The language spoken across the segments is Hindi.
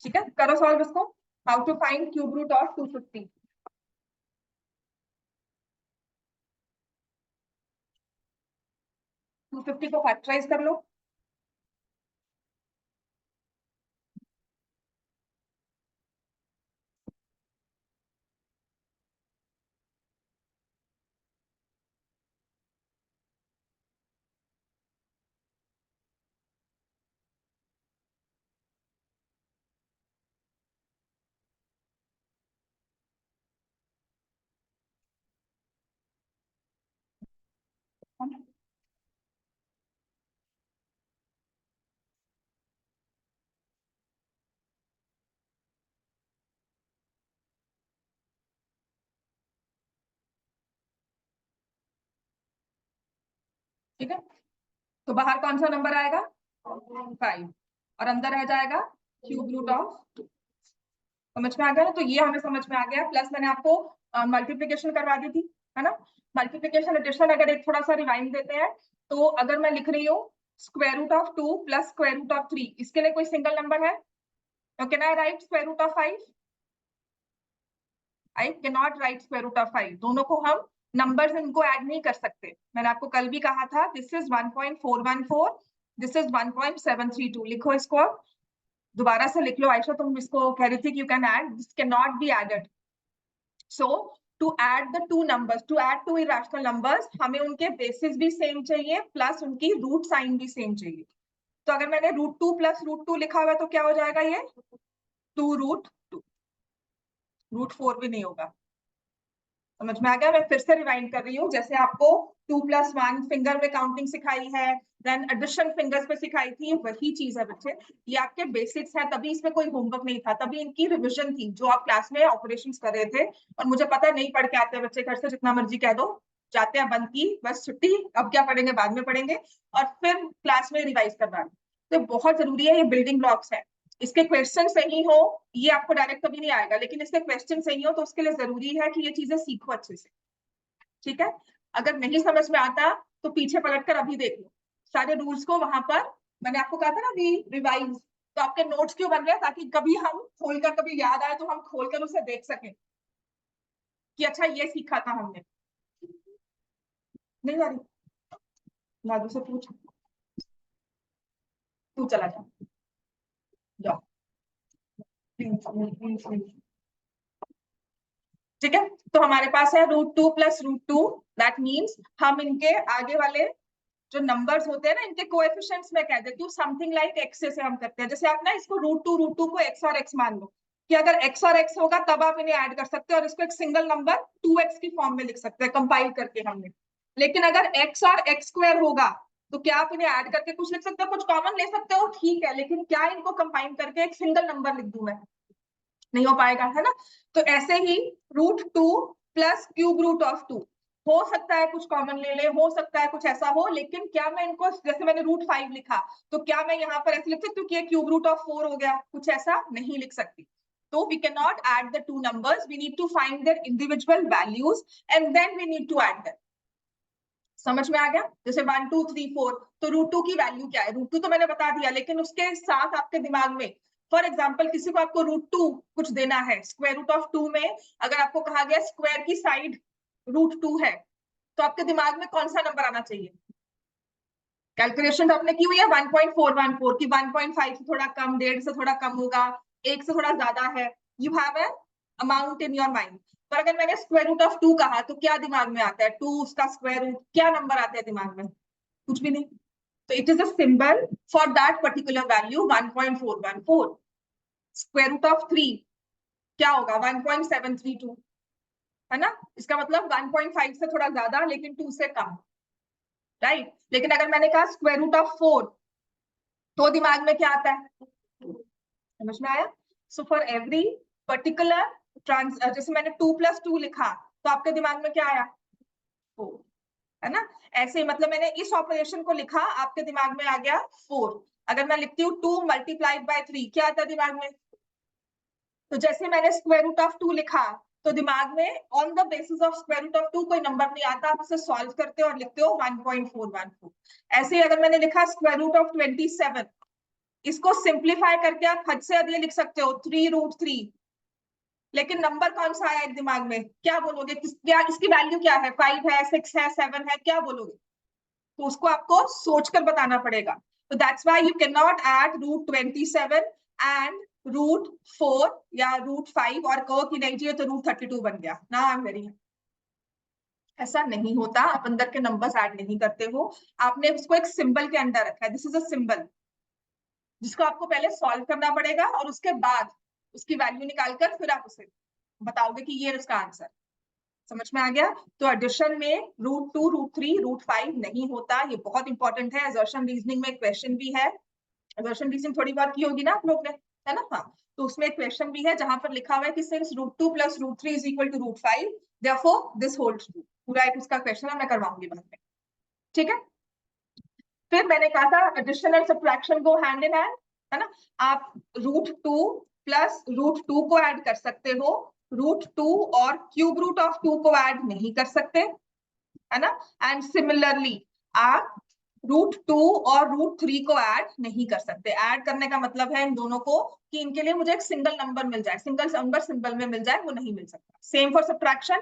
ठीक है, करो सॉल्व इसको। How to find cube root of 250। To 250 को फैक्टराइज कर लो। ठीक है, तो बाहर कौन सा नंबर आएगा 5 और अंदर रह जाएगा क्यूब रूट ऑफ। समझ में आ गया ना, तो ये हमें समझ में आ गया। प्लस मैंने आपको मल्टीप्लीकेशन करवा दी थी, है ना। मल्टीप्लीकेशन एडिशन अगर एक थोड़ा सा रिवाइंड देते हैं, तो अगर मैं लिख रही हूँ square root of 2 plus square root of 3, इसके लिए कोई सिंगल नंबर है? तो can I write square root of 5? I can not write square root of 5। दोनों को हम नंबर्स इनको ऐड नहीं कर सकते। मैंने आपको कल भी कहा था दिस इज 1.414, दिस इज 1.732। लिखो इसको, दोबारा से लिख लो। आयशा तुम इसको कह रही थी कि you can add, this can not be added. So to add the two numbers, to add two irrational numbers, हमें उनके बेसिस भी सेम चाहिए प्लस उनकी रूट साइन भी सेम चाहिए। तो अगर मैंने √2 प्लस √2 लिखा हुआ है तो क्या हो जाएगा ये 2√2। √4 भी नहीं होगा। समझ में आ गया? मैं फिर से रिवाइंड कर रही हूँ। जैसे आपको 2 + 1 फिंगर में काउंटिंग सिखाई है, देन एडिशन फिंगर्स पे सिखाई थी, वही चीज है बच्चे। ये आपके बेसिक्स है, तभी इसमें कोई होमवर्क नहीं था, तभी इनकी रिविजन थी जो आप क्लास में ऑपरेशंस कर रहे थे। और मुझे पता नहीं पढ़ के आते बच्चे घर से, जितना मर्जी कह दो, जाते हैं बंद की बस छुट्टी, अब क्या पढ़ेंगे बाद में पढ़ेंगे, और फिर क्लास में रिवाइज करना। तो बहुत जरूरी है, ये बिल्डिंग ब्लॉक्स है। इसके क्वेश्चन सही हो, ये आपको डायरेक्ट कभी नहीं आएगा, लेकिन इसके क्वेश्चन सही हो तो उसके लिए जरूरी है कि ये चीजें सीखो अच्छे से। ठीक है, अगर नहीं समझ में आता तो पीछे पलटकर अभी देख लो सारे रूल्स को। वहां पर मैंने आपको कहा था ना अभी रिवाइज, तो आपके नोट्स क्यों बन रहे हैं, ताकि कभी हम खोलकर, कभी याद आए तो हम खोलकर उसे देख सकें कि अच्छा ये सीखा था हमने। नहीं जा रही? नादू से पूछ, तू चला जा, जाओ प्लीज। ठीक है, तो हमारे पास है √2 प्लस √2, दैट मीन्स हम इनके आगे वाले जो नंबर्स होते हैं ना, इनके कोएफिशिएंट्स में कह देती हूँ समथिंग लाइक एक्स से हम करते हैं। जैसे आप ना इसको √2 को एक्स और एक्स मान लो, कि अगर एक्स और एक्स होगा तब आप इन्हें ऐड कर सकते हैं और इसको एक सिंगल नंबर 2x की फॉर्म में लिख सकते हैं कंपाइल करके हमने। लेकिन अगर x और x² होगा तो क्या आप इन्हें ऐड करके कुछ लिख सकते हो, कुछ कॉमन ले सकते हो, ठीक है, लेकिन क्या इनको कंपाइन करके एक सिंगल नंबर लिख दूं मैं? नहीं हो पाएगा, है ना। तो ऐसे ही √2 प्लस क्यूब रूट ऑफ 2, हो सकता है कुछ कॉमन ले ले, हो सकता है कुछ ऐसा हो, लेकिन क्या मैं इनको, जैसे मैंने √5 लिखा, तो क्या मैं यहाँ पर ऐसे लिख सकती हूँ कि क्यूब रूट ऑफ 4 हो गया? कुछ ऐसा नहीं लिख सकती। तो we can not add the two numbers, we need to find their individual values and then we need to add them. समझ में आ गया? जैसे 1 2 3 4, तो √2 की वैल्यू क्या है? √2 तो मैंने बता दिया, लेकिन उसके साथ आपके दिमाग में, फॉर एग्जाम्पल किसी को आपको √2 कुछ देना है, स्क्वायर रूट ऑफ 2 में अगर आपको कहा गया स्क्वायर की साइड √2 है, तो आपके दिमाग में कौन सा नंबर आना चाहिए? कैलकुलेशन आपने की हुई है 1.414 की 1.5 से थोड़ा कम, 1.5 से थोड़ा कम होगा, 1 से थोड़ा ज्यादा है, you have an amount in your mind. पर अगर मैंने स्क्वायर रूट ऑफ 2 कहा तो क्या दिमाग में आता है? 2, उसका स्क्वायर रूट, क्या नंबर आता है दिमाग में? कुछ भी नहीं। तो it is a symbol for that particular value 1.414। Square root of 3 क्या होगा? 1.732, है ना। इसका मतलब 1.5 से थोड़ा ज्यादा लेकिन 2 से कम, राइट। लेकिन अगर मैंने कहा स्क्वायर रूट ऑफ 4, तो दिमाग में क्या आता है? समझ में आया? सो फॉर एवरी पर्टिकुलर जैसे मैंने 2 + 2 लिखा, तो आपके दिमाग में क्या आया? 4, है ना। ऐसे मतलब मैंने इस ऑपरेशन को लिखा, आपके दिमाग में आ गया 4। अगर मैं लिखती हूँ 2 × 3, क्या आता है दिमाग में? तो जैसे मैंने स्क्वायर रूट ऑफ 2 लिखा, तो दिमाग में on the basis of square root of 2 कोई नंबर नहीं आता, आप उसे सॉल्व करते हो और लिखते हो 1.414। ऐसे ही अगर मैंने लिखा स्क्वायर रूट ऑफ 27, इसको सिंप्लीफाई करके आप हद से अधिक लिख सकते हो 3√3, लेकिन नंबर कौन सा आया एक दिमाग में, क्या बोलोगे, क्या इसकी वैल्यू क्या है, 5 है, 6 है, 7 है, क्या बोलोगे? तो उसको आपको सोचकर बताना पड़ेगा। तो that's why you can not add √27 and √4 या √5 और कहो कि नहीं जी तो √32 बन गया ना, आई एम वेरी, ऐसा नहीं होता। आप अंदर के नंबर्स ऐड नहीं करते हो, आपने उसको एक सिंबल के अंदर रखा है, दिस इज अ सिंबल जिसको आपको पहले सॉल्व करना पड़ेगा और उसके बाद उसकी वैल्यू निकालकर फिर आप उसे बताओगे कि ये उसका आंसर। समझ में आ गया? तो एडिशन में √2, √3, √5 नहीं होता, ये बहुत इंपॉर्टेंट है। असर्शन रीजनिंग में क्वेश्चन भी है, असर्शन रीजनिंग थोड़ी बात की होगी ना आप लोग ने, है ना? हाँ, तो उसमें क्वेश्चन भी है जहां पर लिखा हुआ है कि since √2 + √3 is equal to √5 therefore this holds true. पूरा एक उसका क्वेश्चन है, मैं करवाऊंगी बाद में, ठीक है? फिर मैंने कहा था addition and subtraction go hand in hand, है ना? आप √2 + √2 को ऐड कर सकते हो, √2 और क्यूब रूट ऑफ 2 को ऐड नहीं कर सकते, है ना? एंड सिमिलरली आप √2 और √3 को ऐड नहीं कर सकते। ऐड करने का मतलब है इन दोनों को कि इनके लिए मुझे एक सिंगल नंबर मिल जाए, सिंगल नंबर सिंबल में मिल जाए, वो नहीं मिल सकता। Same for subtraction,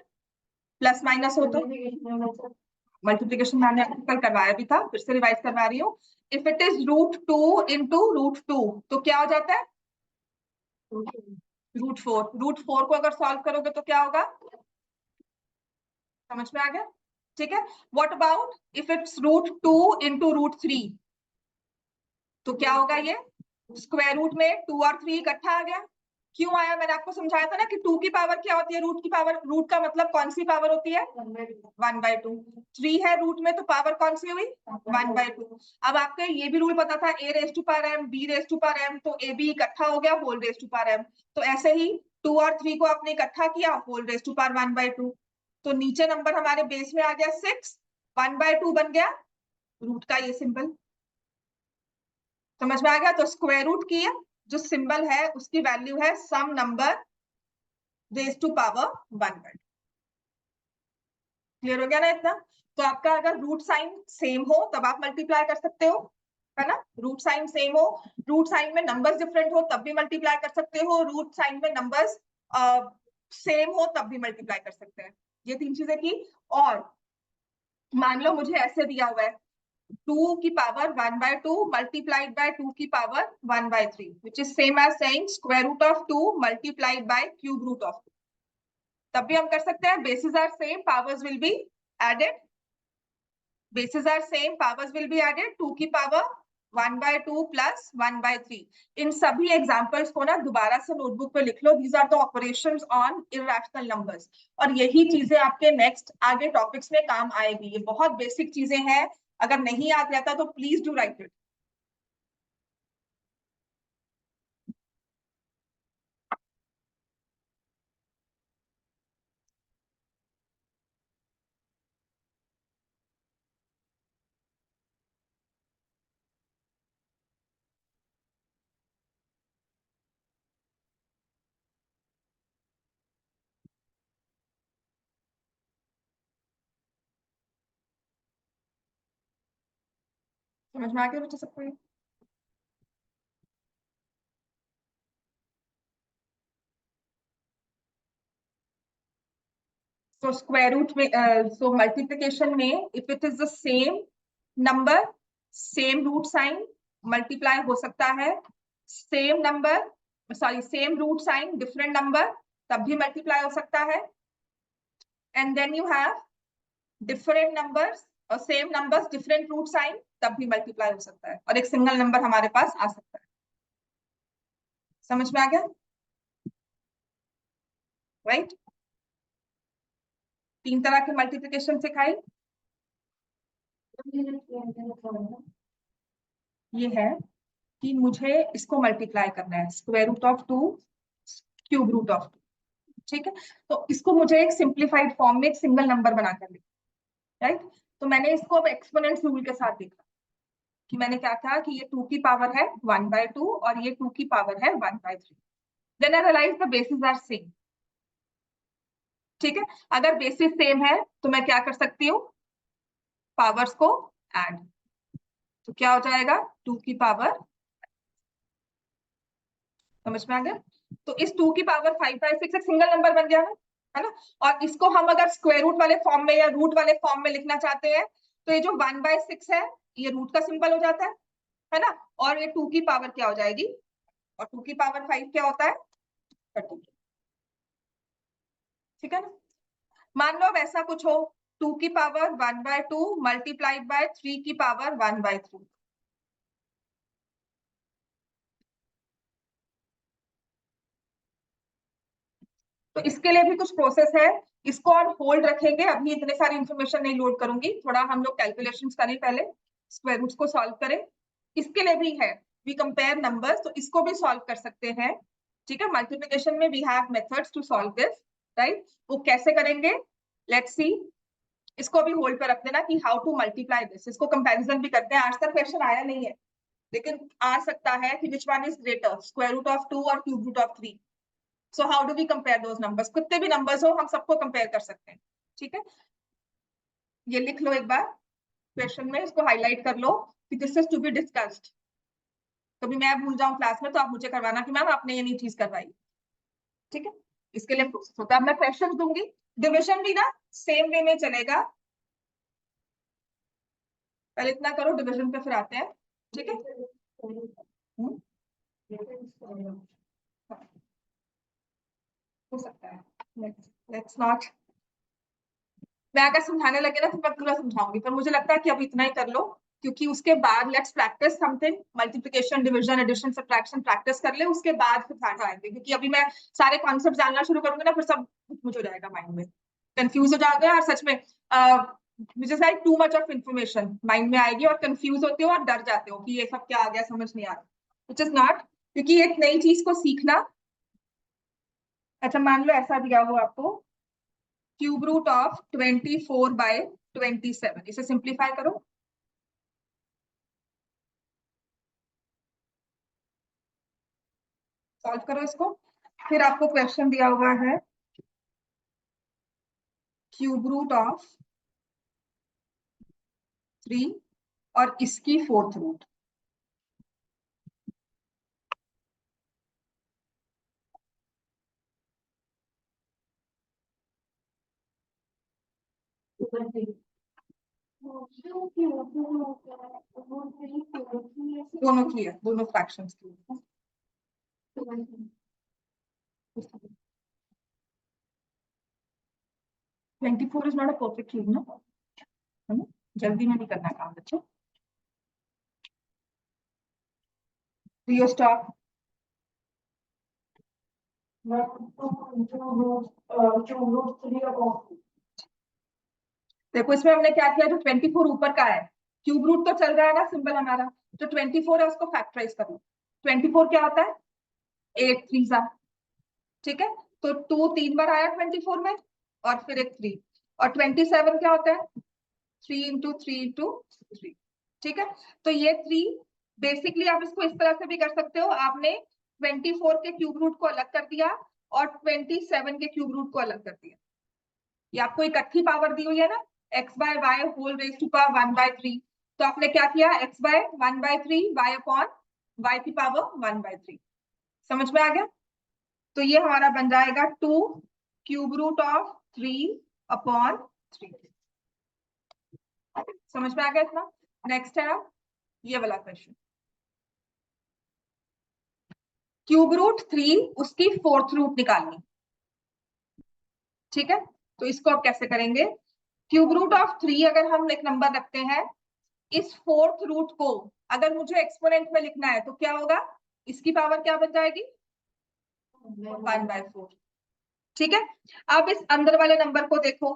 plus minus हो तो मल्टीप्लीकेशन मैंने कल करवाया भी था, फिर से रिवाइज करवा रही हूँ। इफ इट इज √2 × √2 तो क्या हो जाता है? √4। √4 को अगर सॉल्व करोगे तो क्या होगा? समझ में आ गया? ठीक है। व्हाट अबाउट इफ इट्स √2 × √3 तो क्या होगा? ये स्क्वायर रूट में 2 और 3 इकट्ठा आ गया। क्यों आया? मैंने आपको समझाया था ना कि 2 की पावर क्या होती है, रूट की पावर। रूट का मतलब कौन सी पावर होती है? 1/2। 3 है रूट में तो पावर कौन सी हुई? 1/2। अब आपको ये भी रूल पता था a⁻m b⁻m, तो a b इकट्ठा हो गया होल⁻m। तो ऐसे ही 2 और 3 को आपने इकट्ठा किया होल⁻1/2। तो नीचे नंबर हमारे बेस में आ गया 6, 1/2 बन गया रूट का ये सिंबल। समझ में आ गया? तो स्क्वायर रूट की जो सिंबल है उसकी वैल्यू है some number raise to power 1/2। Clear हो गया ना इतना? तो आपका अगर रूट साइन सेम हो तब आप मल्टीप्लाई कर सकते हो, है ना? रूट साइन सेम हो, रूट साइन में नंबर्स डिफरेंट हो तब भी मल्टीप्लाई कर सकते हो, रूट साइन में नंबर्स सेम हो तब भी मल्टीप्लाई कर सकते हैं। ये 3 चीजें की। और मान लो मुझे ऐसे दिया हुआ है 2 की पावर 1/2 multiplied by 2 की power 1/3, which is same as saying square root of 2 multiplied by cube root of 2। तब भी हम कर सकते हैं। bases are same, powers will be added, bases are same, powers will be added, 2 की पावर 1/2 plus 1/3। इन सभी एग्जांपल्स को ना दोबारा से नोटबुक पे लिख लो। these are the operations on irrational numbers, और यही चीजें आपके नेक्स्ट आगे टॉपिक्स में काम आएगी। ये बहुत बेसिक चीजें हैं, अगर नहीं याद रहता तो प्लीज डू राइट इट। समझ में आ गया बच्चे सबको? तो स्क्वायर रूट में सो मल्टीप्लिकेशन में if it is the same number same root sign multiply हो सकता है, same number sorry same root sign different number तब भी मल्टीप्लाई हो सकता है, and then you have different numbers और same numbers different root sign तब भी मल्टीप्लाई हो सकता है, और एक सिंगल नंबर हमारे पास आ सकता है। समझ में आ गया? राइट? 3 तरह के मल्टीप्लिकेशन सिखाई। ये है कि मुझे इसको मल्टीप्लाई करना है, square root of 2 cube root of 2, ठीक है? तो इसको मुझे एक सिंप्लीफाइड फॉर्म में एक सिंगल नंबर बनाकर लिखा, राइट? तो मैंने इसको अब एक्सपोनेंट्स रूल के साथ देखा कि मैंने क्या कहा कि ये 2 की पावर है 1/2 और ये 2 की पावर है 1/3। Then I realise the basis are same, ठीक है? अगर बेसिस सेम है तो मैं क्या कर सकती हूँ? पावर्स को ऐड, तो क्या हो जाएगा 2 की पावर समझ में आ गया? तो इस 2 की पावर 5/6 एक सिंगल नंबर बन गया है ना? और इसको हम अगर स्क्वायर रूट वाले फॉर्म में या रूट वाले फॉर्म में लिखना चाहते हैं तो ये जो 1/6 है ये रूट का सिंबल हो जाता है ना? और ये 2 की पावर क्या हो जाएगी, और 2 की पावर 5 क्या होता है, 30। ठीक है ना? मान लो अब ऐसा कुछ हो, 2 की पावर 1/2 मल्टीप्लाइड बाय 3 की पावर 1/3। तो इसके लिए भी कुछ प्रोसेस है, इसको और होल्ड रखेंगे, अभी इतने सारी इंफॉर्मेशन नहीं लोड करूंगी, थोड़ा हम लोग कैलकुलेशंस करें पहले, स्क्वायर रूट्स को सॉल्व करें। इसके लिए भी है, वी कंपेयर नंबर्स, तो इसको भी सॉल्व कर सकते हैं। ठीक है, मल्टीप्लिकेशन में we have methods to solve this, right? वो कैसे करेंगे, लेट्स सी। इसको भी होल्ड पर रख देना कि हाउ टू मल्टीप्लाई दिस, इसको कंपैरिजन भी करते हैं। आज तक क्वेश्चन आया नहीं है, लेकिन आ सकता है कि which one is greater, square root of 2 और cube root of 3। So how do we compare those numbers, कितने भी नंबर्स हो हम सबको कंपेयर कर सकते हैं। ठीक है, ये लिख लो एक बार क्वेश्चन में, इसको हाईलाइट कर लो कि this is to be discussed. कभी मैं भूल जाऊं क्लास में तो आप मुझे करवाना कि मैम आपने ये नहीं चीज करवाई। ठीक है, इसके लिए प्रोसेस होता है। मैं क्वेश्चन दूंगी, डिविजन भी ना सेम वे में चलेगा, पहले इतना करो डिविजन पे फिर आते हैं। ठीक है, हो सकता है, लेट्स नॉट, मैं अगर समझाने लगे ना तो मैं पूरा समझाऊंगी, पर मुझे लगता है कि अब इतना ही कर लो, क्योंकि उसके बाद let's practise something, multiplication division addition subtraction practice कर ले, उसके बाद फिर ज़्यादा आएंगे, क्योंकि अभी मैं सारे कॉन्सेप्ट जानना शुरू करूंगी ना फिर सब कुछ हो जाएगा माइंड में, कंफ्यूज हो जाओगे, और सच में मुझे शायद too much of information mind में आएगी और कंफ्यूज होते हो और डर जाते हो कि ये सब क्या आ गया, समझ नहीं आ रहा, विच इज नॉट, क्योंकि एक नई चीज को सीखना। अच्छा मान लो ऐसा दिया हो आपको, क्यूब रूट ऑफ 24/27, इसे सिंप्लीफाई करो, सॉल्व करो इसको। फिर आपको क्वेश्चन दिया हुआ है क्यूब रूट ऑफ 3 और इसकी 4th रूट। दोनों की है, दोनों फ्रैक्शंस की। 24 is not a perfect cube ना, है ना? जल्दी में नहीं करना काम बच्चों, रियो स्टॉप। देखो इसमें हमने क्या किया, जो 24 ऊपर का है, क्यूब रूट तो चल रहा है ना सिंबल हमारा, जो 24 है उसको फैक्टराइज करो। 24 क्या होता है, 8 3 सा, ठीक है, तो 2 3 बार आया 24 में, और फिर एक 3, और 27 क्या होता है, 3 इंटू 3 इंटू 3। ठीक है, तो ये 3 बेसिकली आप इसको इस तरह से भी कर सकते हो, आपने 24 के क्यूब रूट को अलग कर दिया और 27 के क्यूब रूट को अलग कर दिया, ये आपको इकट्ठी पावर दी हुई है ना, x by y whole raise to power 1/3, तो आपने क्या किया, x by 1/3 y upon y की पावर 1/3। समझ में आ गया? तो ये हमारा बन जाएगा 2 क्यूब रूट ऑफ 3 अपॉन 3। समझ में आ गया इतना? नेक्स्ट है ये वाला क्वेश्चन, क्यूब रूट 3 उसकी 4th रूट निकालनी। ठीक है, तो इसको अब कैसे करेंगे, क्यूब रूट ऑफ 3 अगर हम एक नंबर रखते हैं, इस 4th रूट को अगर मुझे एक्सपोनेंट में लिखना है तो क्या होगा, इसकी पावर क्या बन जाएगी, 1/4। ठीक है, अब इस अंदर वाले नंबर को देखो,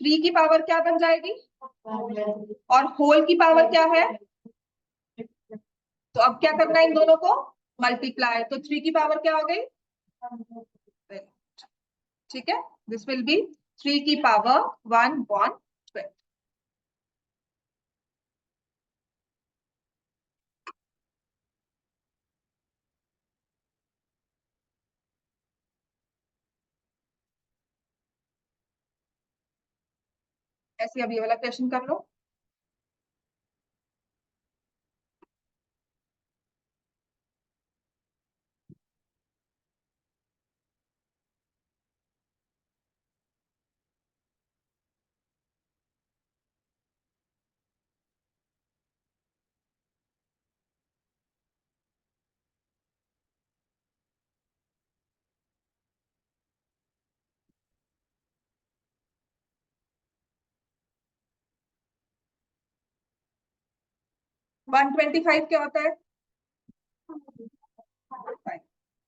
3 की पावर क्या बन जाएगी, और होल की पावर क्या है, तो अब क्या करना है, इन दोनों को मल्टीप्लाई, तो 3 की पावर क्या हो गई, ठीक है, दिस विल बी 3 की पावर 1/12। ऐसे अब ये वाला क्वेश्चन कर लो। 125 क्या होता है?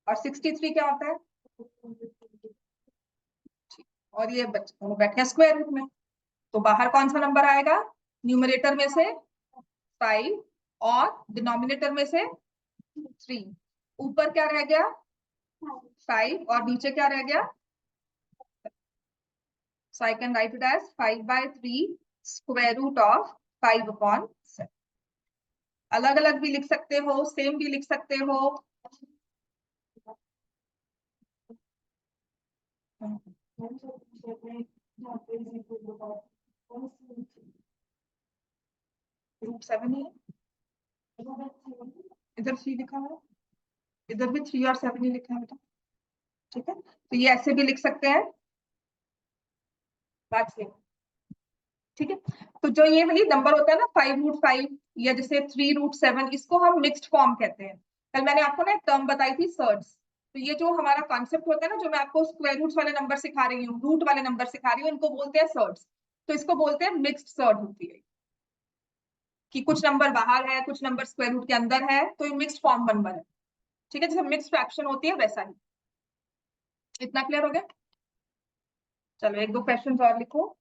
और 63 क्या होता है? और ये बैठ गया स्क्वायर रूट में, तो बाहर कौन सा नंबर आएगा? न्यूमरेटर में से 5 और डिनोमिनेटर में से 3। ऊपर क्या रह गया? 5 और नीचे क्या रह गया? So I can write it as 5/3 square root of 5/7। अलग अलग भी लिख सकते हो, सेम भी लिख सकते हो। रूट 7 ही है, इधर 3 लिखा है, इधर भी 3 और 7 ही लिखा है बेटा। ठीक है, तो ये ऐसे भी लिख सकते हैं, बात सेम। ठीक है, तो जो ये वाली नंबर होता है ना 5√5 या जैसे 3√7, इसको हम मिक्स्ड फॉर्म कहते हैं। कल मैंने आपको ना एक टर्म बताई थी सर्ड्स। तो ये जो हमारा कॉन्सेप्ट होता है ना, जो मैं आपको स्क्वायर रूट्स वाले नंबर सिखा रही हूँ, रूट वाले नंबर सिखा रही हूँ, इनको बोलते हैं सर्ड्स। तो इसको बोलते हैं मिक्स्ड सर्ड होती है, कि कुछ नंबर बाहर है, कुछ नंबर स्क्वायर रूट के अंदर है, तो ये मिक्स्ड फॉर्म नंबर है। ठीक है, जैसे मिक्स्ड फ्रैक्शन होती है वैसा ही। इतना क्लियर हो गया? चलो एक दो क्वेश्चन और लिखो।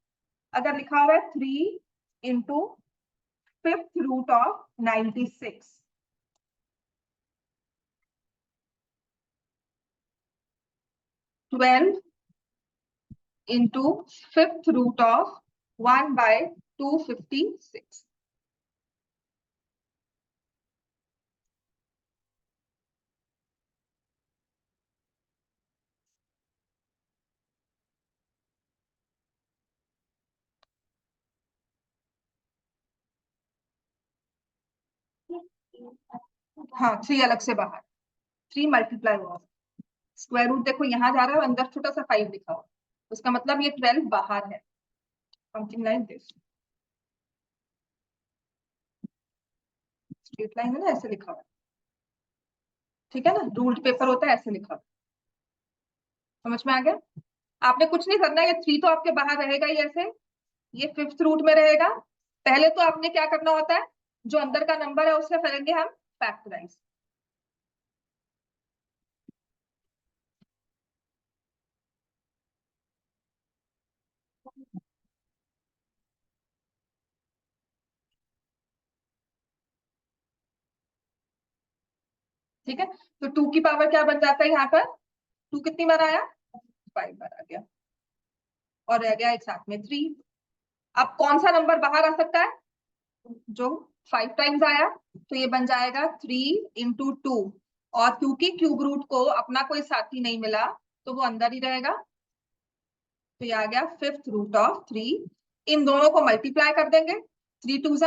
अगर लिखा हुआ है 3/5 12 into 1/256। हाँ, 3 अलग से बाहर, 3 मल्टीप्लाई हुआ, स्क्वायर रूट देखो यहाँ जा रहा है, अंदर छोटा सा 5 लिखा हुआ, उसका मतलब ये 12 बाहर है, something like this. Straight line है ना, ऐसे लिखा हुआ। ठीक है ना, रूल्ड पेपर होता है ऐसे लिखा हुआ। समझ में आ गया? आपने कुछ नहीं करना, ये 3 तो आपके बाहर रहेगा ही ऐसे, ये 5th रूट में रहेगा। पहले तो आपने क्या करना होता है, जो अंदर का नंबर है उससे करेंगे हम फैक्टराइज। ठीक है, तो 2 की पावर क्या बन जाता है यहाँ पर? 2 कितनी बार आया? 5 बार आ गया, और रह गया एक साथ में 3। अब कौन सा नंबर बाहर आ सकता है? जो 5 टाइम्स आया, तो ये बन जाएगा 3 × 2। और क्योंकि क्यूब रूट को अपना कोई साथी नहीं मिला, तो वो अंदर ही रहेगा, तो ये आ गया 5th√3। इन दोनों को मल्टीप्लाई कर देंगे, 3 × 2 =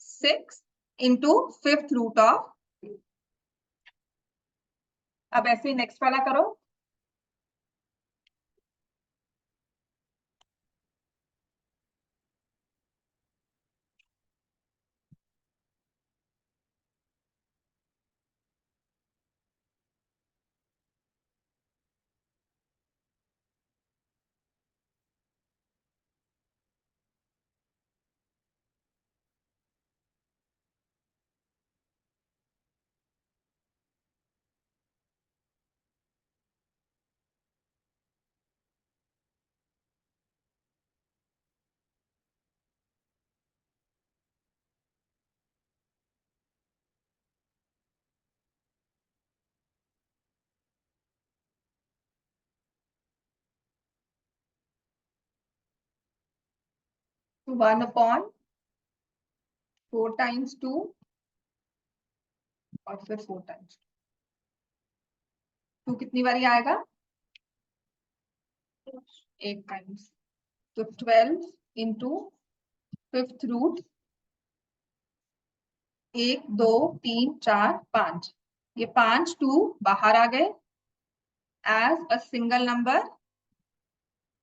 6 इंटू 5th√3। अब ऐसे ही नेक्स्ट वाला करो। तो 1/4 टाइम्स 2 और फिर 4 टाइम्स 2 कितनी बारी आएगा? 8 टाइम्स। तो 12 इंटू 5th√, 1 2 3 4 5, ये 5 2 बाहर आ गए एज अ सिंगल नंबर।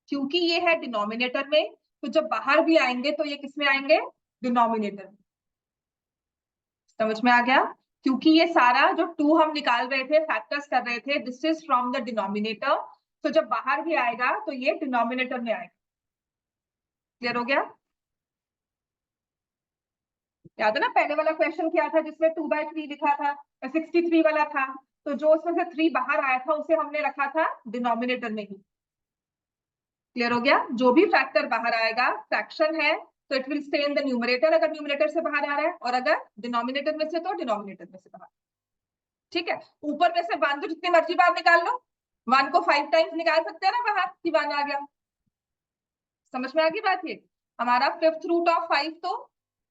क्योंकि ये है डिनोमिनेटर में, तो जब बाहर भी आएंगे तो ये किस में आएंगे? डिनोमिनेटर में। समझ में आ गया? क्योंकि ये सारा जो 2 हम निकाल रहे थे, फैक्टर्स कर रहे थे, this is from the denominator, तो जब बाहर भी आएगा तो ये डिनोमिनेटर में आएगा। क्लियर हो गया? याद है ना पहले वाला क्वेश्चन क्या था जिसमें 2/3 लिखा था, 63 वाला था, तो जो उसमें से 3 बाहर आया था उसे हमने रखा था डिनोमिनेटर में ही। क्लियर हो गया? जो भी फैक्टर बाहर आएगा, फ्रैक्शन है तो it will stay in the numerator अगर न्यूमरेटर से बाहर आ रहा है, और अगर डिनोमिनेटर में से तो डिनोमिनेटर में से बाहर। ठीक है, ऊपर में से 1 तो जितनी मर्जी बार निकाल लो, 1 को 5 टाइम्स निकाल सकते हैं ना बाहर कि 1 आ गया। समझ में आ गई बात? ये हमारा 5th रूट ऑफ 5 तो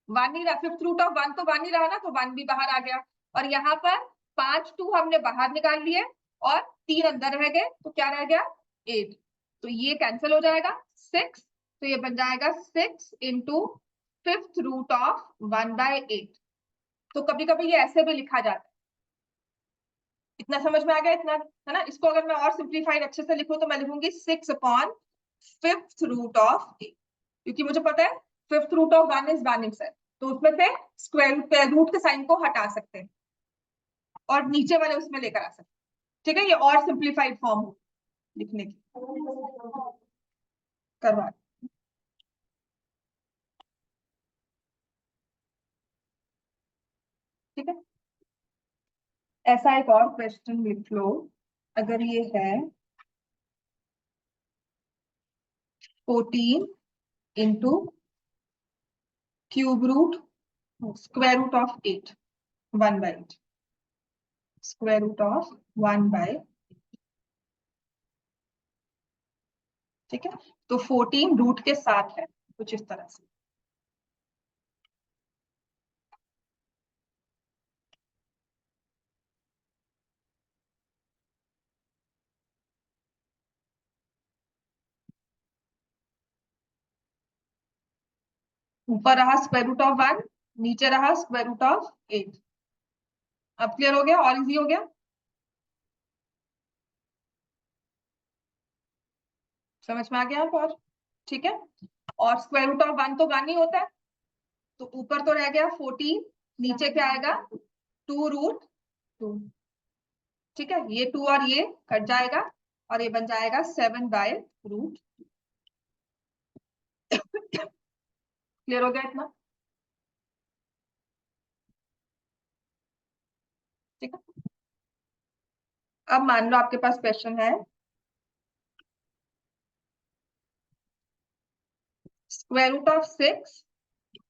1 ही रहा, 5th रूट ऑफ 1 तो 1 ही रहा ना, तो 1 भी बाहर आ गया। और यहाँ पर 5 2 हमने बाहर निकाल लिए और 3 अंदर रह गए, तो क्या रह गया? 8। तो ये कैंसिल हो जाएगा 6, तो ये बन जाएगा 6 इंटू 5th रूट ऑफ 1/8। तो कभी कभी ये ऐसे भी लिखा जाता है। इतना समझ में आ गया? इतना है ना? इसको अगर मैं और सिंप्लीफाइड अच्छे से लिखूं तो मैं लिखूंगी 6/5th रूट ऑफ 8, क्योंकि मुझे पता है 5th root of 1 is 1 itself, तो उसमें से स्क्वायर रूट के साइन को हटा सकते हैं और नीचे वाले उसमें लेकर आ सकते हैं। ठीक है, ये और सिंप्लीफाइड फॉर्म हो लिखने की, करवा। ठीक है, ऐसा एक और क्वेश्चन लिख लो। अगर ये है 14 into cube root square root of 8 1/8, square root of 1/, ठीक है, तो 14 रूट के साथ है, कुछ इस तरह से। ऊपर रहा स्क्वायर रूट ऑफ 1, नीचे रहा स्क्वायर रूट ऑफ 8। अब क्लियर हो गया और इजी हो गया? समझ में आ गया आप? और ठीक है, और स्क्वायर रूट ऑफ 1 तो 1 ही होता है, तो ऊपर तो रह गया 14, नीचे क्या आएगा? 2√2। ठीक है, ये 2 और ये कट जाएगा और ये बन जाएगा 7/√। क्लियर हो गया इतना? ठीक है, अब मान लो आपके पास क्वेश्चन है स्क्वायर रूट ऑफ 6,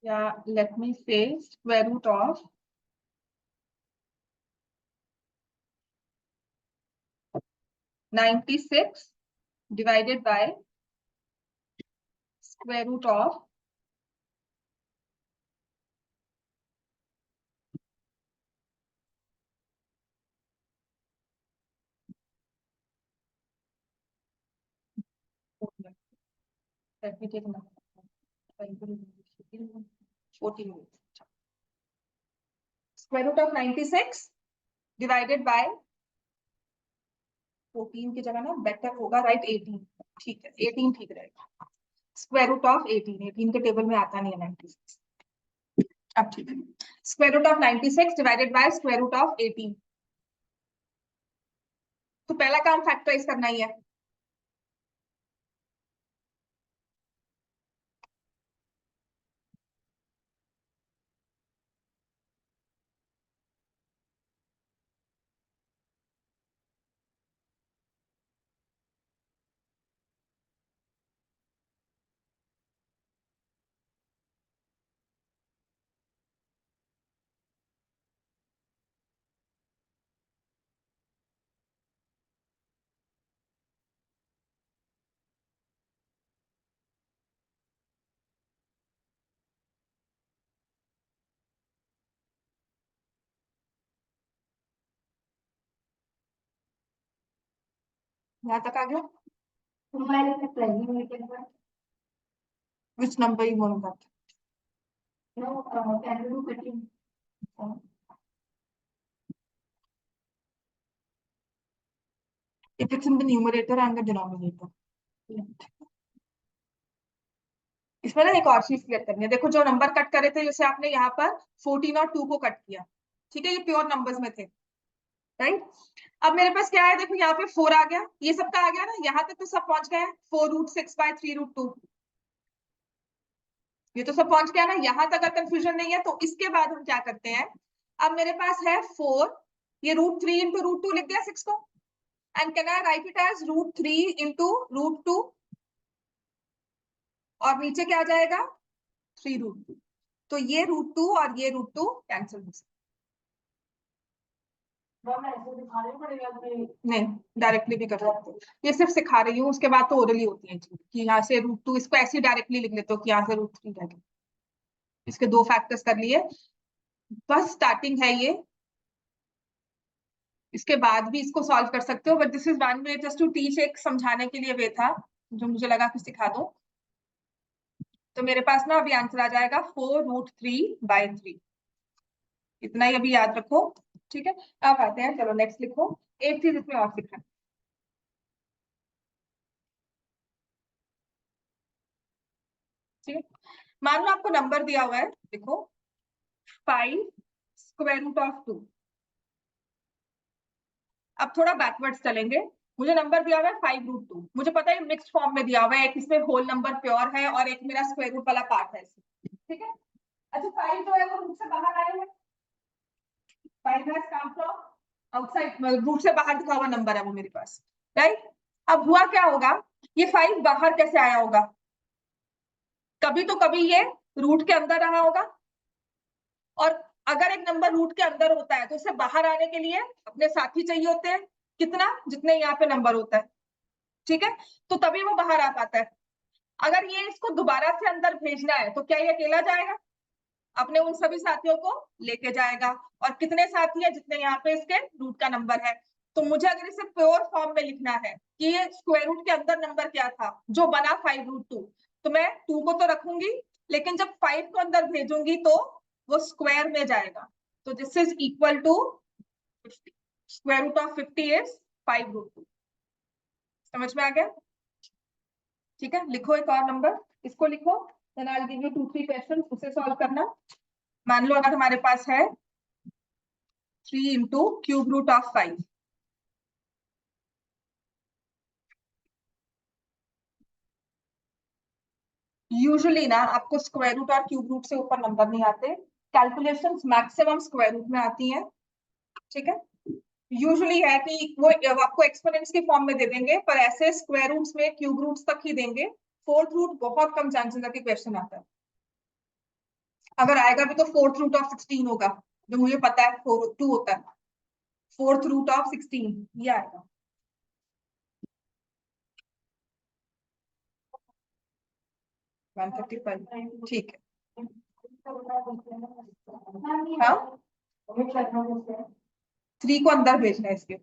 या let me say square root of 96 divided by square root of 14 square root of 96 divided by 14 की जगह ना बेटर होगा राइट 18। ठीक है, 18 ठीक रहेगा। स्क्वायर रूट ऑफ 18 के टेबल में आता नहीं है 96। अब ठीक है, square root of 96 divided by square root of 18। तो पहला काम फैक्टराइज करना ही है। यहाँ तक आ गया? Which number you want that? No, can you do 15? If it's in the numerator and the denominator. इसमें ना एक और चीज क्लियर करनी है। देखो जो नंबर कट करे थे, जैसे आपने यहाँ पर 14 और 2 को कट किया, ठीक है, ये प्योर नंबर्स में थे, राइट? अब मेरे पास क्या है? देखो यहाँ पे 4 आ गया, ये सबका आ गया ना, यहाँ तक तो सब पहुंच गए 4√6/3√2। ये तो सब पहुंच गया ना, यहाँ तक अगर कंफ्यूजन नहीं है तो इसके बाद हम क्या करते हैं, अब मेरे पास है 4, ये √3 इंटू √2 लिख दिया 6 को, and can I write it as √3 into √2, और नीचे क्या आ जाएगा 3√2। तो ये √2 और ये √2 कैंसिल हो सकते, नहीं डायरेक्टली भी कर सकते हो, ये सिर्फ सिखा रही हूँ, उसके बाद तो ओरली होती है कि यहाँ से √2, इसको ऐसे डायरेक्टली लिख लेते हो कि यहाँ से √3 रह गया, इसके 2 फैक्टर्स कर लिए, बस स्टार्टिंग है ये, इसके बाद भी इसको सॉल्व कर सकते हो, but this is one way just to teach, एक समझाने के लिए वे था जो मुझे लगा कि सिखा दो। तो मेरे पास ना अभी आंसर आ जाएगा 4√3/3, इतना ही अभी याद रखो, ठीक है। अब आते हैं, चलो नेक्स्ट लिखो, एक चीज इसमें और सीखना, ठीक है। मान लो आपको नंबर दिया हुआ है, देखो 5√2। अब थोड़ा बैकवर्ड्स चलेंगे, मुझे नंबर दिया हुआ है 5√2, मुझे पता है मिक्स्ड फॉर्म में दिया हुआ है, एक इसमें होल नंबर प्योर है और एक मेरा स्क्वायर रूट वाला पार्ट है, ठीक है। अच्छा 5 जो है वो रूट से बाहर आया है, 5 has come from outside, root से बाहर दिखा हुआ नंबर है वो मेरे पास, राइट। अब हुआ क्या होगा, ये 5 बाहर कैसे आया होगा, कभी तो कभी ये रूट के अंदर रहा होगा, और अगर एक नंबर रूट के अंदर होता है तो उसे बाहर आने के लिए अपने साथी चाहिए होते हैं, कितना, जितने यहाँ पे नंबर होता है, ठीक है, तो तभी वो बाहर आ पाता है। अगर ये इसको दोबारा से अंदर भेजना है तो क्या ये अकेला जाएगा, अपने उन सभी साथियों को लेके जाएगा, और कितने साथी है, जितने यहाँ पे इसके रूट का नंबर है। तो मुझे अगर इसे प्योर फॉर्म में लिखना है कि ये स्क्वायर रूट के अंदर नंबर क्या था जो बना 5√2, तो मैं 2 को तो रखूंगी, लेकिन जब 5 को अंदर भेजूंगी तो वो स्क्वायर में जाएगा, तो this is equal to 50, square root of 50 is 5√2। समझ में आ गया, ठीक है। लिखो एक और नंबर, इसको लिखो, then I will give you 2-3 question, उसे सॉल्व करना। मान लो अगर हमारे पास है 3 into cube root of 5, usually ना आपको स्क्वायर रूट और क्यूब रूट से ऊपर नंबर नहीं आते, कैलकुलेशंस मैक्सिमम स्क्वायर रूट में आती हैं, ठीक है। यूजुअली है कि वो आपको एक्सपोनेंट्स के फॉर्म में दे देंगे, पर ऐसे स्क्वायर रूट्स में क्यूब रूट्स तक ही देंगे, फोर्थ रूट बहुत कम चांसेस है कि क्वेश्चन आता है, अगर आएगा भी तो फोर्थ रूट ऑफ 16 होगा, जो मुझे पता है 4 2 होता है, फोर्थ रूट ऑफ 16 ये आएगा। 135, ठीक है। हाँ 3 को अंदर भेजना है इसके,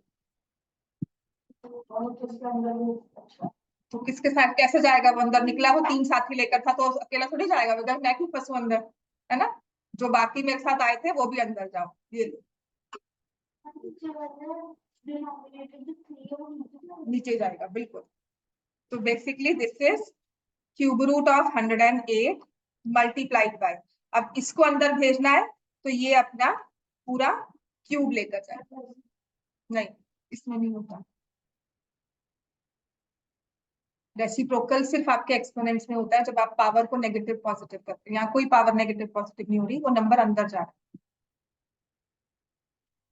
तो किसके साथ कैसे जाएगा वो अंदर, निकला वो 3 साथी लेकर था तो अकेला थोड़ी जाएगा, अगर मैं क्यों फंसू अंदर, है ना, जो बाकी मेरे साथ आए थे वो भी अंदर जाओ, ये लो नीचे जाएगा, बिल्कुल। तो basically this is cube root of 108 multiplied by, अब इसको अंदर भेजना है तो ये अपना पूरा क्यूब लेकर जाए, नहीं इसमें नहीं होता, रेसिप्रोकल सिर्फ आपके एक्सपोनेंट्स में होता है, जब आप पावर को नेगेटिव पॉजिटिव करते हैं, यहाँ कोई पावर नेगेटिव पॉजिटिव नहीं हो रही, वो नंबर अंदर जा रहा है।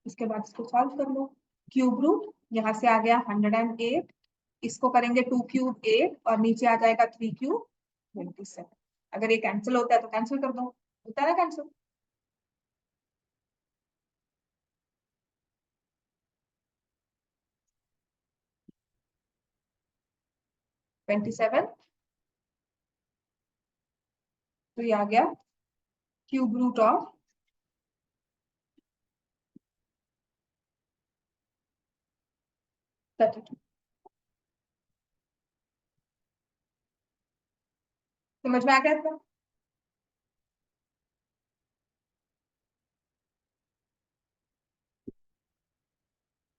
उसके बाद इसको सॉल्व कर लो, क्यूब रूट यहाँ से आ गया 108, इसको करेंगे 2 क्यूब 8 और नीचे आ जाएगा 3 क्यूब 27, अगर ये कैंसिल होता है तो कैंसिल कर दो, होता है ना कैंसिल। 27, तो ये आ गया क्यूब रूट ऑफ 32, समझ में आ गया था।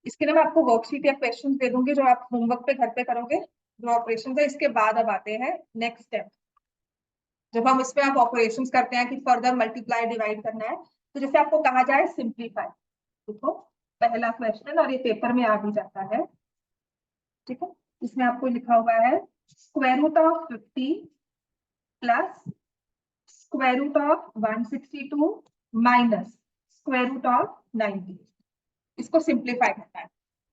इसके लिए मैं आपको वर्कशीट या क्वेश्चन दे दूंगी जो आप होमवर्क पे घर पे करोगे, जो ऑपरेशन है। इसके बाद अब आते हैं नेक्स्ट स्टेप, जब हम इसमें आप ऑपरेशंस करते हैं कि फर्दर मल्टीप्लाई डिवाइड करना है, तो जैसे आपको कहा जाए सिंप्लीफाई, देखो पहला क्वेश्चन और ये पेपर में आ भी जाता है, ठीक है। इसमें आपको लिखा हुआ है square root of 50 plus square root of 162 minus square root of 90। इसको सिंप्लीफाई करना है,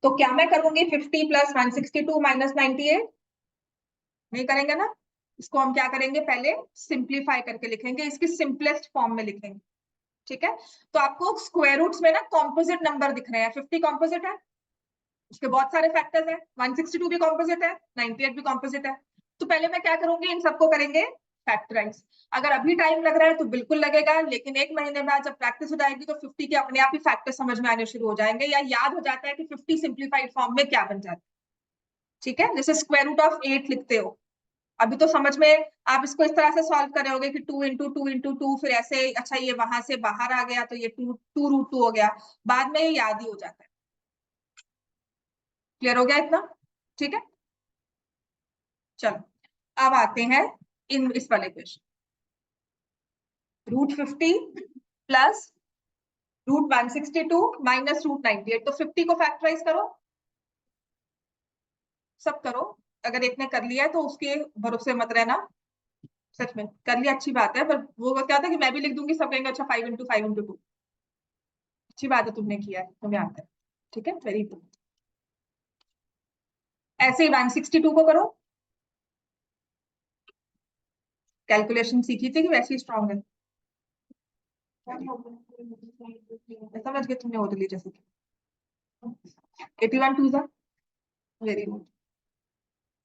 तो क्या मैं करूंगी 50 प्लस 162 माइनस 98? नहीं करेंगे ना। इसको हम क्या करेंगे, पहले सिंप्लीफाई करके लिखेंगे, इसकी सिंपलेस्ट फॉर्म में लिखेंगे। ठीक है, तो आपको स्क्वायर रूट्स में ना कॉम्पोजिट नंबर दिख रहे हैं। 50 कॉम्पोजिट है, उसके बहुत सारे फैक्टर्स हैं। 162 भी कॉम्पोजिट है, 98 भी कॉम्पोजिट है। तो पहले मैं क्या करूंगी, इन सबको करेंगे फैक्टराइज। अगर अभी टाइम लग रहा है तो बिल्कुल लगेगा, लेकिन एक महीने बाद जब प्रैक्टिस हो जाएगी तो 50 के अपने आप ही फैक्टर समझ में आने शुरू हो जाएंगे, या याद हो जाता है कि 50 सिंप्लीफाइड फॉर्म में क्या बन जाता है। ठीक है, जैसे स्क्वायर रूट ऑफ 8 लिखते हो, अभी तो समझ में आप इसको इस तरह से सॉल्व कर रहे होगे कि 2 × 2 × 2, फिर ऐसे, अच्छा ये वहां से बाहर आ गया तो ये 2 √2 हो गया, बाद में ये याद ही हो जाता है। क्लियर हो गया इतना? ठीक है, चलो अब आते हैं इस वाले क्वेश्चन। √50 प्लस √162 माइनस √98, तो 50 को फैक्टराइज करो, सब करो। अगर एक ने कर लिया है तो उसके भरोसे मत रहना, सच में कर लिया अच्छी बात है, पर वो क्या था कि मैं भी लिख दूंगी, सब कहेंगे अच्छा 5 × 5 × 2। अच्छी बात है, तुमने किया है, तुम्हें आता है। ठीक है, वेरी गुड। ऐसे ही 162 को करो। कैलकुलेशन सीखी थी कि वैसे ही स्ट्रॉन्ग है? समझ गए तुमने ओडली जैसे। 81 टू जा, वेरी गुड।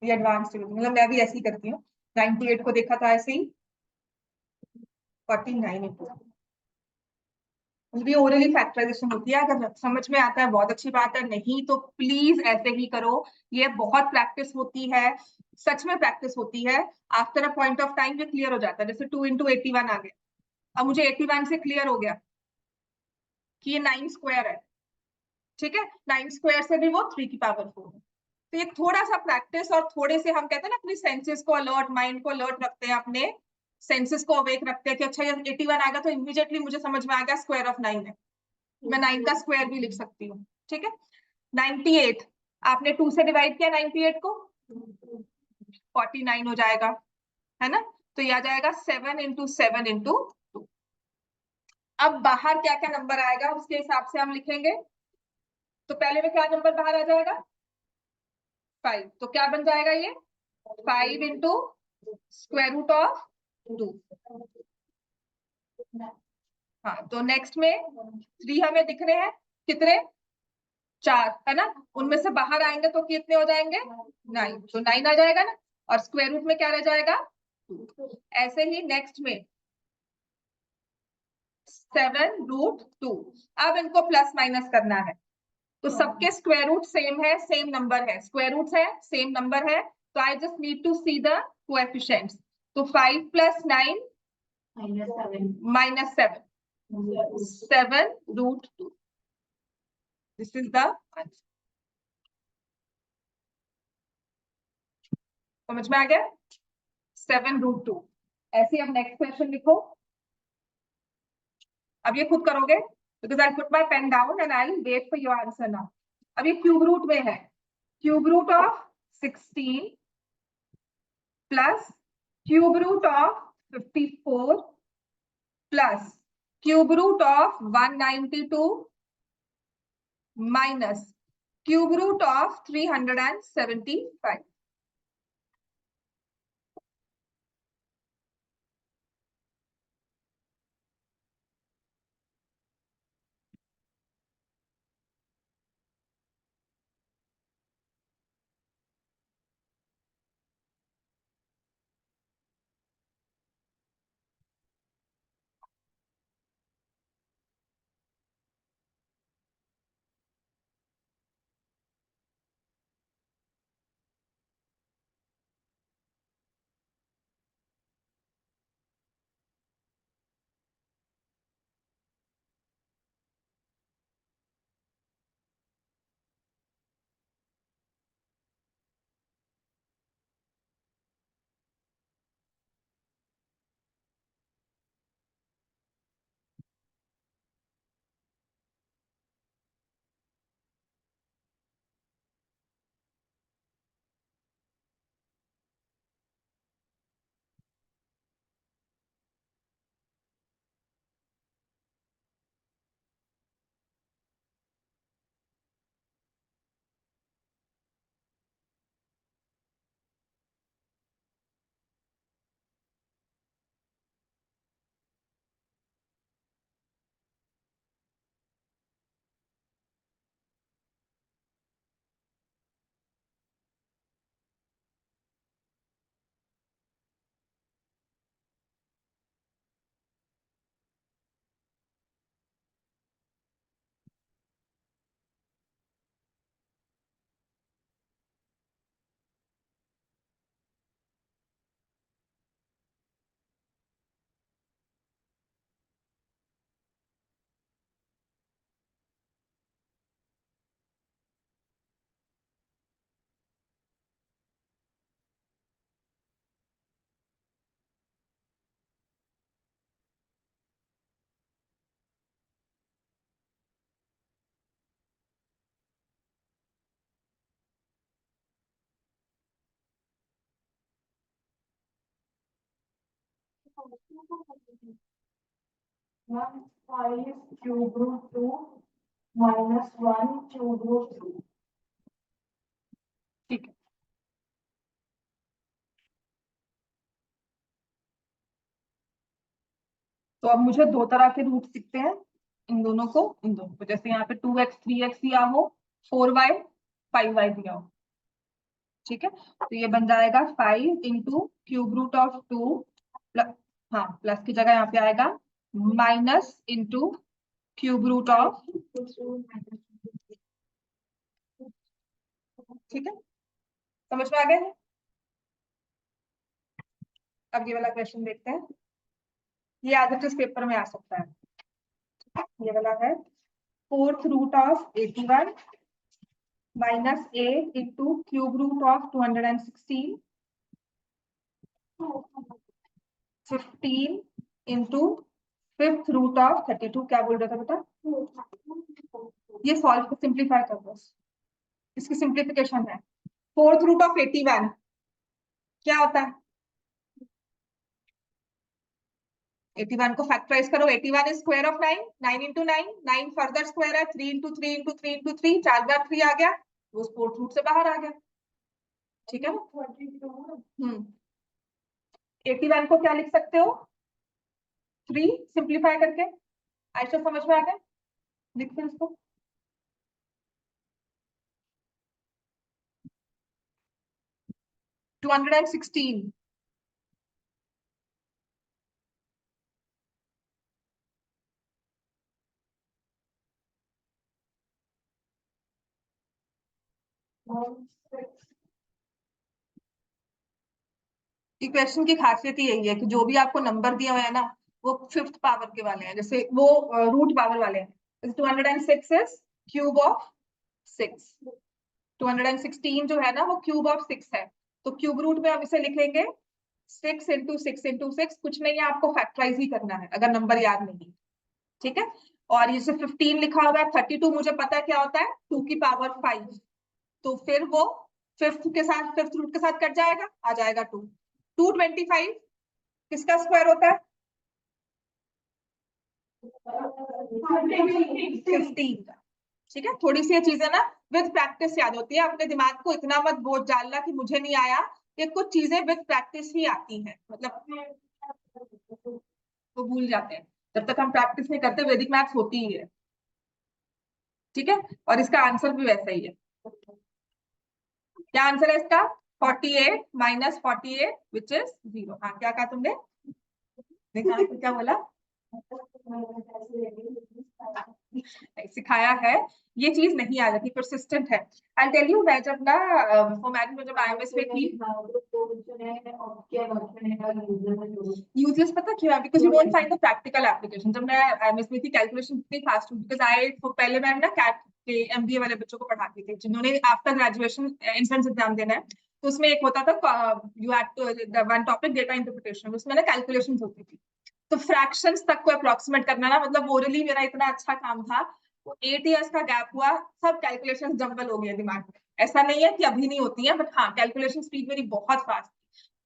ये एडवांस, मतलब मैं भी ऐसे ही करती हूँ। 98 को देखा था ऐसे ही, 49 इंटू, भी ओरली फैक्टराइजेशन होती है। अगर समझ में आता है बहुत अच्छी बात है, नहीं तो प्लीज ऐसे ही करो। ये बहुत प्रैक्टिस होती है, सच में प्रैक्टिस होती है। After a point of time ये क्लियर हो जाता है। जैसे 2 × 81 आ गया, अब मुझे 81 से क्लियर हो गया कि ये 9 स्क्वायर है। ठीक है, 9 स्क्वायर से भी वो 3 की पावर 4 है। तो ये थोड़ा सा प्रैक्टिस, और थोड़े से हम कहते हैं ना अपनी सेंसेस को अलर्ट, माइंड को अलर्ट रखते हैं, अपने सेंसेस को अवेक रखते हैं कि अच्छा ये 81 आ गया तो इमीडिएटली मुझे समझ में आ गया स्क्वायर ऑफ 9 है, मैं 9 का स्क्वायर भी लिख सकती हूँ। ठीक है, 98 आपने 2 से डिवाइड किया 98 को, 49 हो जाएगा, है ना। तो ये आ जाएगा 7 × 7 × 2। अब बाहर क्या क्या नंबर आएगा उसके हिसाब से हम लिखेंगे। तो पहले में क्या नंबर बाहर आ जाएगा, 5, तो क्या बन जाएगा ये 5 × स्क्वायर रूट ऑफ 2। हाँ, तो नेक्स्ट में 3 हमें दिख रहे हैं, कितने, 4 है ना, उनमें से बाहर आएंगे तो कितने हो जाएंगे, 9, तो 9 आ जाएगा ना, और स्क्वायर रूट में क्या रह जाएगा 2। ऐसे ही नेक्स्ट में 7 √2। अब इनको प्लस माइनस करना है, तो सबके स्क्वायर रूट सेम है, सेम नंबर है, स्क्वायर रूट्स है, सेम नंबर है, तो I just need to see the coefficients. तो 5 + 9 -7, 7 √2, दिस इज द आंसर। समझ में आ गया, 7 √2। ऐसे अब नेक्स्ट क्वेश्चन लिखो, अब ये खुद करोगे, because I put my pen down and I wait for your answer now. अब ये क्यूब रूट में है, cube root of 16 plus cube root of 54 plus cube root of 192 minus cube root of 375। 5 cube root 2 minus 1 cube root 2। ठीक है, तो अब मुझे दो तरह के रूट दिखते हैं, इन दोनों को, जैसे यहाँ पे 2x 3x दिया हो, 4y 5y दिया हो। ठीक है, तो ये बन जाएगा 5 into cube root of 2 plus, हाँ प्लस की जगह यहाँ पे आएगा minus into cube root of. ठीक है, समझ में आ गया है? अब ये वाला क्वेश्चन देखते हैं, ये आज इस पेपर में आ सकता है। ये वाला है 4th root of 81 minus a into cube root of 216 15 इंटू 5th रूट ऑफ 32। क्या बोल रहा था बेटा? ये सॉल्व सिंप्लीफाई कर दो, इसकी सिंप्लीफिकेशन है। 4th रूट ऑफ 81 क्या होता है? 81 को फैक्टराइज करो, 81 is square of 9, 9 into 9, 9 further square है, 3 इंटू 3 इंटू 3 इंटू 3, 4 बार 3 आ गया, वो 4th रूट से बाहर आ गया। ठीक है ना? 81 को क्या लिख सकते हो? 3 सिंप्लीफाई करके। आयशा समझ में आ गया? लिखते हैं इसको। टू 216 इक्वेशन की खासियत ही यही है कि जो भी आपको नंबर दिया हुआ है ना, वो 5th पावर के वाले हैं, जैसे वो रूट पावर वाले हैं। जैसे 206 इज क्यूब ऑफ 6, 216 जो है ना वो क्यूब ऑफ 6 है, तो क्यूब रूट में हम इसे लिखेंगे 6 इंटू 6 इंटू 6। कुछ नहीं है, आपको फैक्टराइज ही करना है अगर नंबर याद नहीं। ठीक है, और ये जो 15 लिखा हुआ है, 32 मुझे पता है क्या होता है, 2 की पावर 5, तो फिर वो 5th रूट के साथ कट जाएगा, आ जाएगा 2। 225 किसका स्क्वायर होता है? 15 का। ठीक है, थोड़ी सी ये चीजें ना विद प्रैक्टिस याद होती है। अपने दिमाग को इतना मत बोझ डालना कि मुझे नहीं आया, ये कुछ चीजें विद प्रैक्टिस ही आती हैं, मतलब वो भूल जाते हैं। जब तक हम प्रैक्टिस नहीं करते वैदिक मैथ्स होती ही है। ठीक है, और इसका आंसर भी वैसा ही है। क्या आंसर है इसका? 48 माइनस 48 विच इज 0। हाँ, क्या कहा तुमने? देखा क्या बोला? सिखाया है, ये चीज नहीं आ जाती, परसिस्टेंट है। आई टेल यू, मैं जब ना फॉर्मेटिंग में जब आईएमएस में थी, यूजलेस पता क्यों है? Because you don't find the practical application. जब मैं आईएमएस में थी, कैलकुलेशन इतनी फास्ट हुई बिकॉज़ आई पहले मैं ना कैट के एमबीए वाले बच्चों को पढ़ाती थी जिन्होंने आफ्टर ग्रेजुएशन एंट्रेंस एग्जाम देना है। तो उसमें एक होता था, you had to one topic data interpretation, उसमें ना कैलकुलेशंस होती थी। तो फ्रैक्शंस तक को अप्रोक्सीमेट करना ना, मतलब ओरली मेरा इतना अच्छा काम था। तो 8 इयर्स का गैप हुआ, सब कैलकुलेशंस जंबल हो गए दिमाग में। ऐसा नहीं है कि अभी नहीं होती है, बट हाँ कैलकुलेशन स्पीड मेरी बहुत फास्ट थी।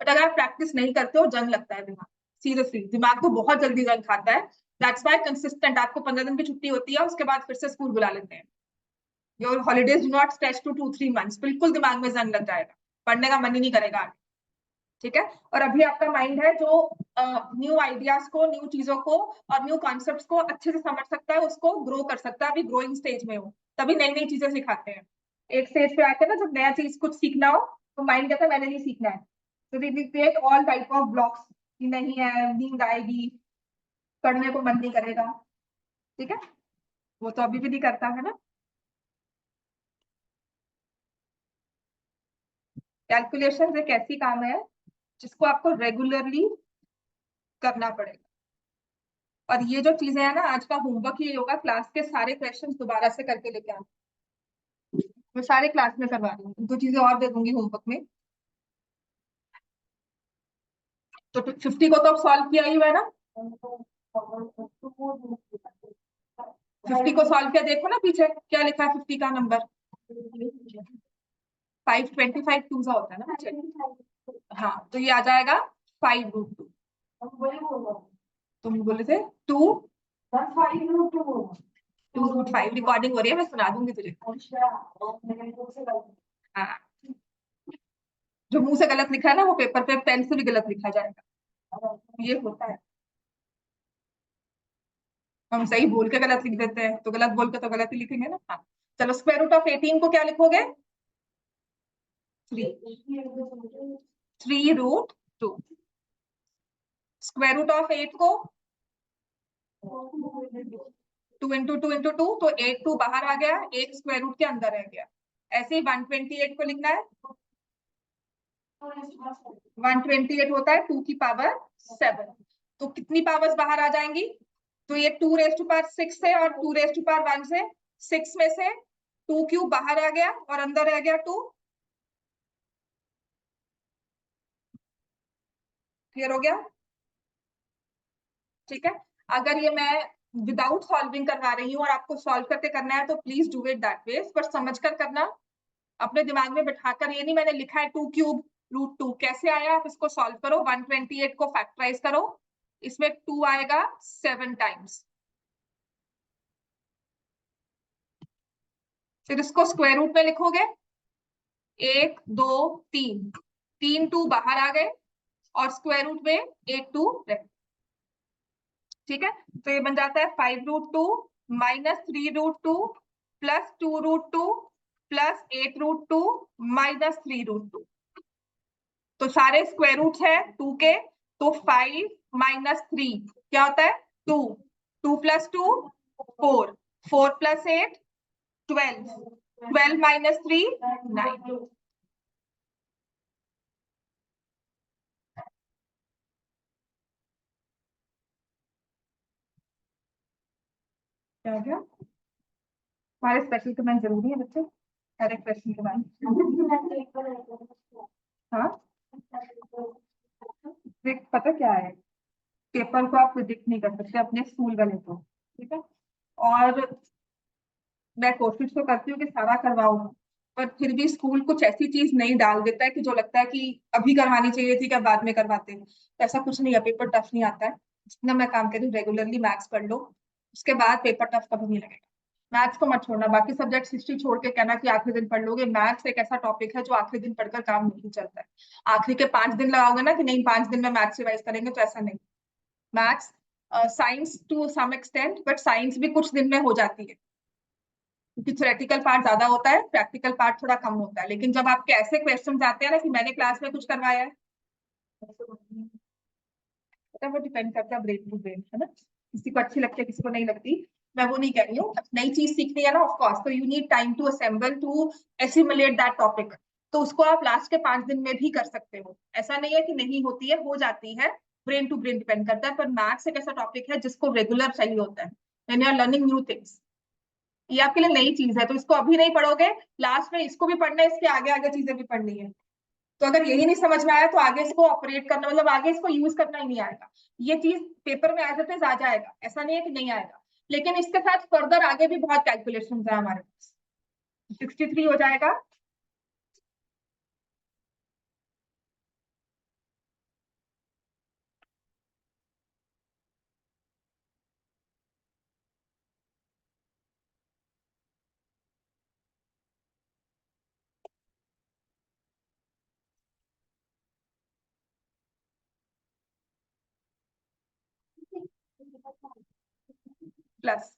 बट अगर आप प्रैक्टिस नहीं करते हो, जंग लगता है दिमाग, सीरियसली दिमाग को बहुत जल्दी जंग खाता है। दैट्स व्हाई कंसिस्टेंट, आपको 15 दिन की छुट्टी होती है, उसके बाद फिर से स्कूल बुला लेते हैं। Your holidays do not stretch to 2-3 months, बिल्कुल दिमाग में जंग लग जाएगा, पढ़ने का मन ही नहीं करेगा। ठीक है, और अभी आपका माइंड है जो न्यू आइडियाज को, न्यू चीजों को और न्यू कॉन्सेप्ट्स को अच्छे से समझ सकता है, उसको ग्रो कर सकता है। अभी ग्रोइंग स्टेज में हो, तभी नई नई चीजें सिखाते हैं। एक स्टेज पे आके ना जब नया चीज कुछ सीखना हो, तो माइंड कहता है मैंने नहीं सीखना है, तो they create all type of blocks कि नहीं है, नींद आएगी, पढ़ने को मन नहीं करेगा। ठीक है, वो तो अभी भी नहीं करता है ना। कैलकुलेशन एक ऐसी काम है जिसको आपको रेगुलरली करना पड़ेगा। और ये जो चीजें है ना, आज का होमवर्क ये होगा, क्लास के सारे क्वेश्चंस दोबारा से करके लेके आना। मैं सारे क्लास में करवा रही हूँ, दो चीजें और दे दूंगी होमवर्क में। तो 50 को तो अब सॉल्व किया ही हुआ है ना, 50 को सॉल्व किया, देखो ना पीछे क्या लिखा है 50 का नंबर। 525 टू सा होता है ना पीछे। हाँ, तो ये आ जाएगा 5 रूट 2। तुम बोले थे 2 रूट 5 रिकॉर्डिंग हो रही है, मैं सुना दूंगी तुझे। हाँ, जो मुंह से गलत लिखा है ना वो पेपर पे पेन से भी गलत लिखा जाएगा, ये होता है। हम सही बोल के गलत लिख देते हैं, तो गलत बोल के तो गलत ही लिखेंगे ना। हाँ, चलो स्क्वायर रूट ऑफ 18 को क्या लिखोगे? 3 रूट 2। स्क्वायर रूट ऑफ 8 को 2 × 2 × 2, तो 8 2 बाहर आ गया, एक स्क्वायर रूट के अंदर रह गया। ऐसे ही 128 को लिखना है, 128 होता है 2 की पावर 7। तो कितनी पावर्स बाहर आ जाएंगी? तो ये 2 raised to power 6 से और 2 raised to power 1 से, 6 में से 2 क्यूब बाहर आ गया और अंदर रह गया 2। क्लियर हो गया? ठीक है। अगर ये मैं विदाउट सॉल्विंग करवा रही हूँ और आपको सॉल्व करके करना है तो please do it that way, पर समझ कर करना, अपने दिमाग में बैठाकर। ये नहीं मैंने लिखा है 2 क्यूब √2 कैसे आया, आप इसको सॉल्व करो। 128 को फैक्टराइज करो, इसमें 2 आएगा 7 टाइम्स। फिर इसको स्क्वायर रूट में लिखोगे, 1 2 3, 3 2 बाहर आ गए और स्क्वायर रूट में 1 2 रहे। ठीक है, तो ये बन जाता है 5 √2 माइनस 3 √2 प्लस 2 √2 प्लस 8 √2 माइनस 3 √2। तो सारे स्क्वायर रूट है 2 के, तो 5 माइनस 3 क्या होता है? 2। 2 + 2 4, 4 + 8 12, 12 माइनस 3 9। क्या हो गया? हमारे स्पेशल कमेंट जरूरी है बच्चे, हर एक क्वेश्चन के बाद। हाँ, देख पता क्या है, पेपर को आप प्रिडिक्ट नहीं कर सकते अपने स्कूल वाले को। ठीक है, और मैं कोशिश तो करती हूँ कि सारा करवाऊँ, पर फिर भी स्कूल कुछ ऐसी चीज नहीं डाल देता है कि जो लगता है कि अभी करवानी चाहिए थी, क्या बाद में करवाते हैं। तो ऐसा कुछ नहीं है, पेपर टफ नहीं आता है। जितना मैं काम करी, रेगुलरली मैथ्स पढ़ लो, उसके बाद पेपर टफ कभी नहीं लगेगा। मैथ्स को मत छोड़ना, बाकी सब्जेक्ट हिस्ट्री छोड़ के कहना कि आखिरी दिन पढ़ लोगे। मैथ्स एक ऐसा टॉपिक है जो आखिरी दिन पढ़कर काम नहीं चलता है। आखिरी के 5 दिन लगाओगे ना कि नहीं 5 दिन में मैथ्स रिवाइज करेंगे, तो ऐसा नहीं। Maths, science to some extent, but science भी कुछ दिन में हो जाती है, क्योंकि थ्योरेटिकल पार्ट ज्यादा होता है, प्रैक्टिकल पार्ट थोड़ा कम होता है। लेकिन जब आपके ऐसे क्वेश्चन आते हैं ना कि मैंने क्लास में कुछ करवाया है, तो वो डिपेंड करता है ब्रेन टू ब्रेन, है ना। किसी को अच्छी लगती है, किसी को नहीं लगती। मैं वो नहीं कह रही हूँ, नई चीज सीखनी है ना, ऑफ कोर्स, तो you need time to assemble to assimilate that topic. तो उसको आप लास्ट के 5 दिन में भी कर सकते हो, ऐसा नहीं है कि नहीं होती है, हो जाती है। ब्रेन टू ब्रेन डिपेंड करता है, पर मैथ्स एक ऐसा टॉपिक है जिसको रेगुलर चाहिए होता है when you are learning new things. ये आपके लिए नई चीज है, तो इसको अभी नहीं पढ़ोगे, लास्ट में इसको भी पढ़ना है, इसके आगे आगे चीजें भी पढ़नी है। तो अगर यही नहीं समझ में आया तो आगे इसको ऑपरेट करना, मतलब आगे इसको यूज करना ही नहीं आएगा। ये चीज पेपर में एज इट इज आ जाएगा, ऐसा नहीं है कि नहीं आएगा। लेकिन इसके साथ फर्दर आगे भी बहुत कैलकुलेशन है हमारे पास। 63 हो जाएगा प्लस।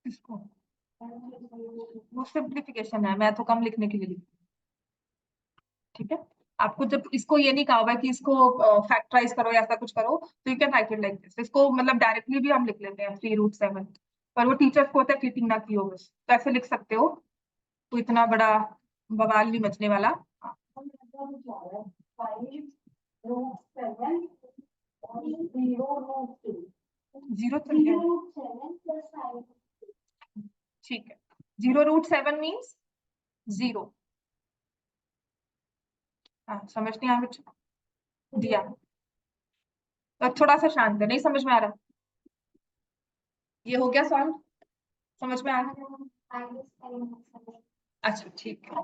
इसको वो सिंप्लीफिकेशन है, मैं तो कम लिखने के लिए लिखती हूँ। ठीक है, आपको जब इसको ये नहीं कहा होगा कि इसको फैक्टराइज करो या ऐसा कुछ करो, तो you can write it like this. इसको मतलब डायरेक्टली भी हम लिख लेते हैं 3√7, पर वो टीचर्स को होता है चीटिंग ना की हो बस, तो ऐसे लिख सकते हो, तो इतना बड़ा बवाल नहीं मचने वाला। जीरो ठीक है, 0√7 मीन्स 0। हाँ, समझ नहीं आया बच्चों? दिया तो थोड़ा सा शांत है, नहीं समझ में आ रहा? ये हो गया सॉल्व, समझ में आ रहा? अच्छा ठीक है,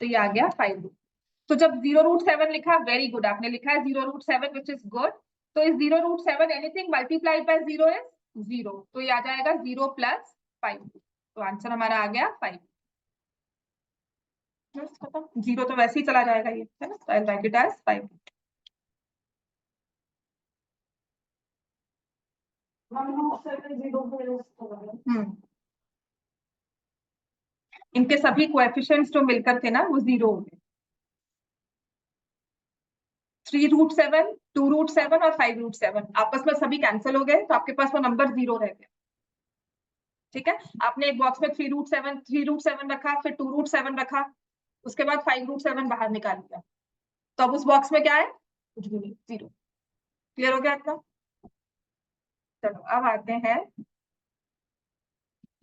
तो ये आ गया 5। तो जब 0√7 लिखा, वेरी गुड, आपने लिखा है 0√7 विच इज गुड। तो इस 0√7 एनीथिंग मल्टीप्लाइड बाय 0 इज 0, तो ये आ जाएगा 0 + 5। तो आंसर हमारा आ गया 5। 0 तो वैसे ही चला जाएगा ये, है ना, तो आई राइट इट एज 5। इनके सभी कोएफिशिएंट्स जो मिलकर थे ना वो 0 हो गए। 3√7, 2√7 और 5√7 आपस में सभी कैंसिल हो गए, तो आपके पास वो नंबर 0 रह गया। ठीक है, आपने एक बॉक्स में 3√7 रखा, फिर 2√7 रखा, उसके बाद 5√7 बाहर निकाल लिया, तो अब उस बॉक्स में क्या है? कुछ भी नहीं, 0। क्लियर हो गया आपका? चलो अब आते हैं,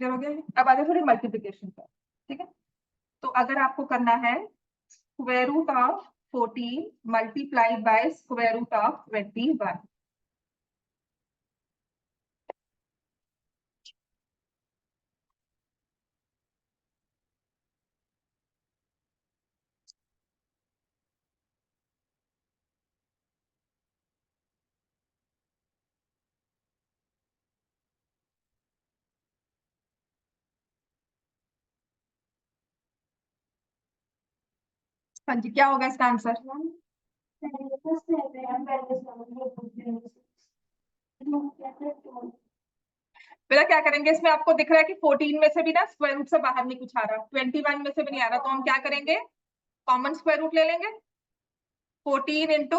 क्लियर हो गया? अब आते थोड़ी मल्टीप्लीकेशन पर। ठीक है, तो अगर आपको करना है √14 मल्टीप्लाइड बाय √21, हाँ जी, क्या होगा इसका आंसर? पहले क्या करेंगे, इसमें आपको दिख रहा है कि 14 में से भी ना स्क्वायर रूट से बाहर नहीं कुछ आ रहा, 21 में से भी नहीं आ रहा, तो हम क्या करेंगे? कॉमन स्क्वायर रूट ले लेंगे, 14 इंटू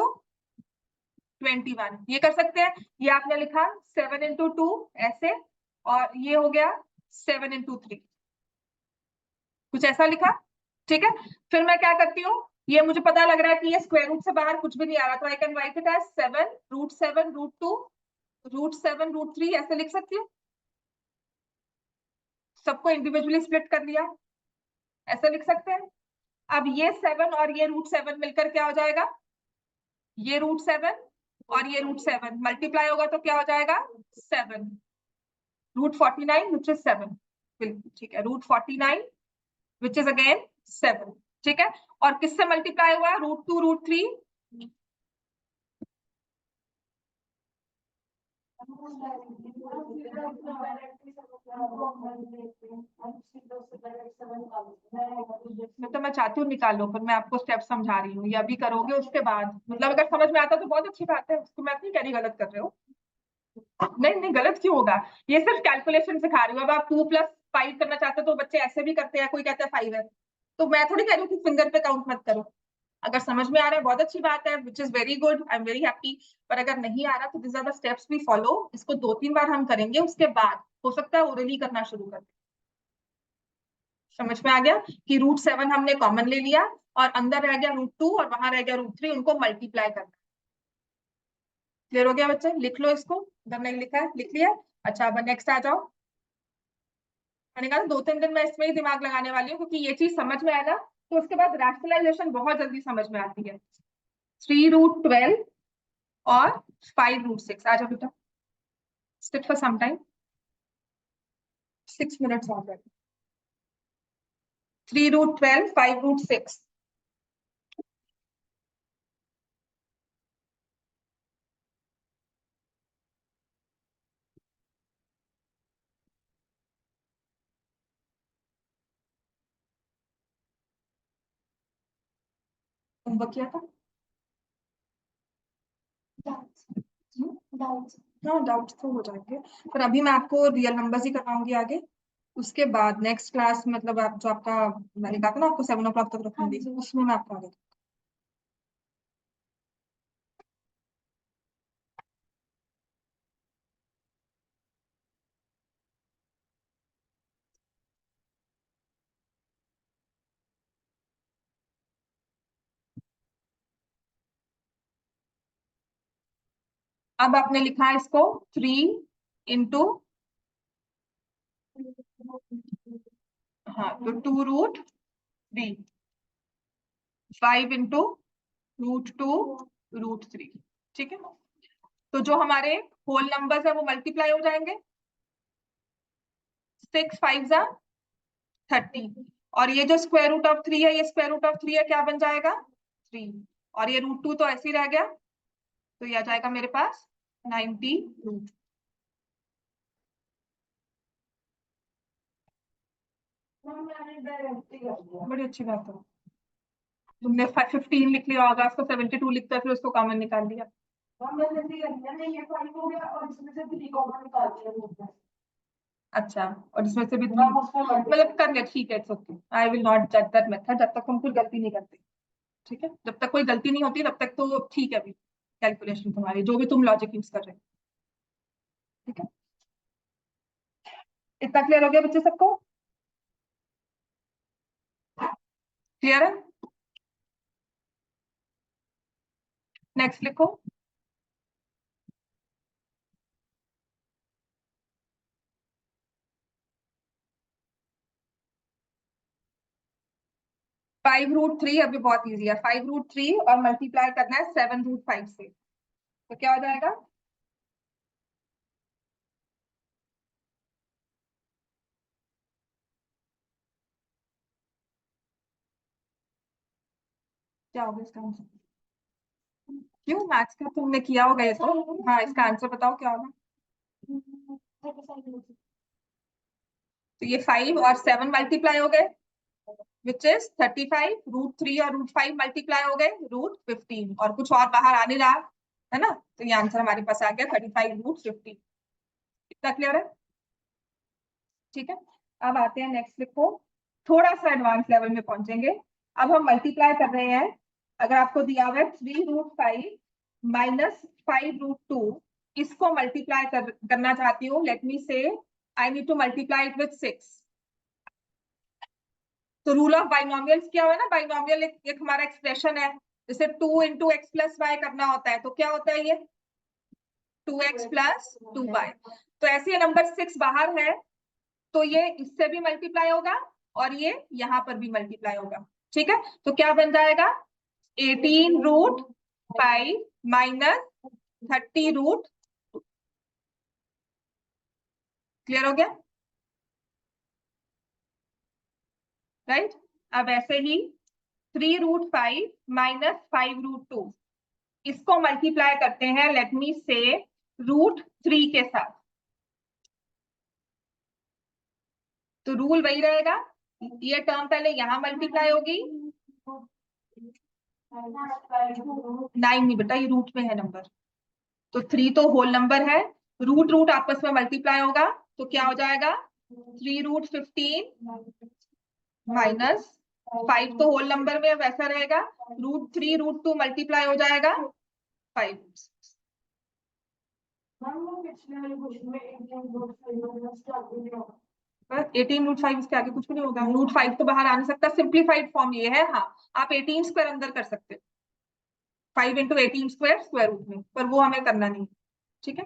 21, ये कर सकते हैं। ये आपने लिखा 7 इंटू 2 ऐसे, और ये हो गया 7 इंटू 3, कुछ ऐसा लिखा। ठीक है, फिर मैं क्या करती हूँ, ये मुझे पता लग रहा है कि ये स्क्वायर रूट से बाहर कुछ भी नहीं आ रहा, तो I can write it as 7√7√2 √7√3, ऐसे लिख सकती हूँ। सबको इंडिविजुअली स्प्लिट कर लिया, ऐसे लिख सकते हैं। अब ये 7 और ये √7 मिलकर क्या हो जाएगा? ये √7 और ये √7 मल्टीप्लाई होगा तो क्या हो जाएगा? 7 √49 विच इज 7। बिल्कुल ठीक है, √49 विच इज अगेन 7। ठीक है, और किससे मल्टीप्लाई हुआ? √2 √3, तो मैं चाहती हूँ निकाल लो, पर मैं आपको स्टेप समझा रही हूँ, ये अभी करोगे उसके बाद, मतलब अगर समझ में आता तो बहुत अच्छी बात है, उसको मैं नहीं कह रही गलत कर रहे हो। नहीं नहीं, गलत क्यों होगा, ये सिर्फ कैलकुलेशन सिखा रही हूँ। अब आप 2 + 5 करना चाहते हो तो बच्चे ऐसे भी करते हैं, कोई कहता है 5 है, तो मैं थोड़ी कह रही हूँ कि फिंगर पे काउंट मत करो। अगर समझ में आ रहा है बहुत अच्छी बात है, which is very good, I am very happy. पर अगर नहीं आ रहा तो this are the steps we follow, इसको 2-3 बार हम करेंगे, उसके बाद हो सकता है ओरली करना शुरू कर। समझ में आ गया कि √7 हमने कॉमन ले लिया, और अंदर रह गया √2 और वहां रह गया √3, उनको मल्टीप्लाई करना। क्लियर हो गया बच्चे? लिख लो इसको, अगर नहीं लिखा है लिख लिया। अच्छा, अब नेक्स्ट आ जाओ। मैंने कहा 2-3 दिन मैं इसमें ही दिमाग लगाने वाली हूँ, क्योंकि ये चीज समझ में आए ना तो उसके बाद रैशनलाइजेशन बहुत जल्दी समझ में आती है। 3√12 और 5√6, आ जाओ बेटा, sit for some time, 6 minutes already. 3√12 5√6, homework किया था? हाँ, डाउट्स तो हो जाएंगे, पर अभी मैं आपको रियल नंबर्स ही करवाऊंगी आगे। उसके बाद नेक्स्ट क्लास, मतलब आप जो आपका मैंने कहा था ना आपको 7 o'clock तक रखूंगी, उसमें मैं आपको आगे अब आपने लिखा है इसको 3 इंटू, हाँ तो 2√3, 5 इंटू √2√3, ठीक है। तो जो हमारे होल नंबर्स है वो मल्टीप्लाई हो जाएंगे, 6 5 जा 30, और ये जो स्क्वायर रूट ऑफ 3 है, ये स्क्वायर रूट ऑफ 3 है, क्या बन जाएगा 3, और ये √2 तो ऐसे ही रह गया, तो ये आ जाएगा मेरे पास 90√। बड़ी अच्छी बात है, तुमने 15 लिख लिया होगा, उसको 72 लिखता है, फिर उसको कॉमन निकाल दिया। अच्छा, और इसमें से भी मतलब कर ले, ठीक है, it's okay, I will not जज दैट मेथड, जब तक तुम कोई गलती नहीं करते, ठीक है, जब तक कोई गलती नहीं होती तब तक तो ठीक है, अभी कैलकुलेशन तुम्हारी जो भी तुम लॉजिक यूज कर रहे हो, ठीक है। इतना क्लियर हो गया बच्चे सबको? क्लियर है? नेक्स्ट लिखो। (5√3) अभी बहुत इजी है, 5√3 और मल्टीप्लाई करना है 7√5 से, तो क्या हो जाएगा? क्या होगा इसका आंसर? क्यों, मैथ्स का तुमने किया होगा ये तो, हाँ इसका आंसर बताओ क्या होगा। तो ये 5 और 7 मल्टीप्लाई हो गए, विच इज 35, √3 और √5 मल्टीप्लाई हो गए √15, और कुछ और बाहर आ नहीं रहा है ना, तो ये आंसर हमारे पास आ गया 35√15। इतना क्लियर है? ठीक है, अब आते हैं नेक्स्ट लिखो, थोड़ा सा एडवांस लेवल में पहुंचेंगे। अब हम मल्टीप्लाई कर रहे हैं, अगर आपको दिया हुआ है 3√5 माइनस 5√2, इसको मल्टीप्लाई करना चाहती हूँ, लेट मी से I need to multiply it with 6। तो रूल ऑफ बाइनोमियल्स क्या है ना, बाइनोमियल एक हमारा एक्सप्रेशन है, जैसे 2 इंटू एक्स प्लस वाई करना होता है, तो क्या होता है ये 2x प्लस 2y। तो ऐसे ये नंबर 6 बाहर है, तो ये इससे भी मल्टीप्लाई होगा और ये यहाँ पर भी मल्टीप्लाई होगा, ठीक है। तो क्या बन जाएगा 18√5 माइनस 30√, क्लियर हो गया, राइट। अब ऐसे ही 3√5 माइनस 5√2, इसको मल्टीप्लाई करते हैं, लेट मी से √3 के साथ, तो रूल वही रहेगा, ये टर्म पहले यहां मल्टीप्लाई होगी, 9 नहीं बेटा, ये रूट में है नंबर, तो 3 तो होल नंबर है, रूट रूट आपस में मल्टीप्लाई होगा, तो क्या हो जाएगा 3√15 माइनस 5 तो होल नंबर में वैसा रहेगा, √3 √2 मल्टीप्लाई हो जाएगा 5। 18√5 इसके आगे कुछ भी नहीं होगा, √5 तो बाहर आ नहीं सकता, सिंप्लीफाइड फॉर्म ये है, हाँ आप 18 स्क्वायर अंदर कर सकते हो, 5 इंटू 18 स्क्वायर स्क्वायर रूट में, पर वो हमें करना नहीं, ठीक है।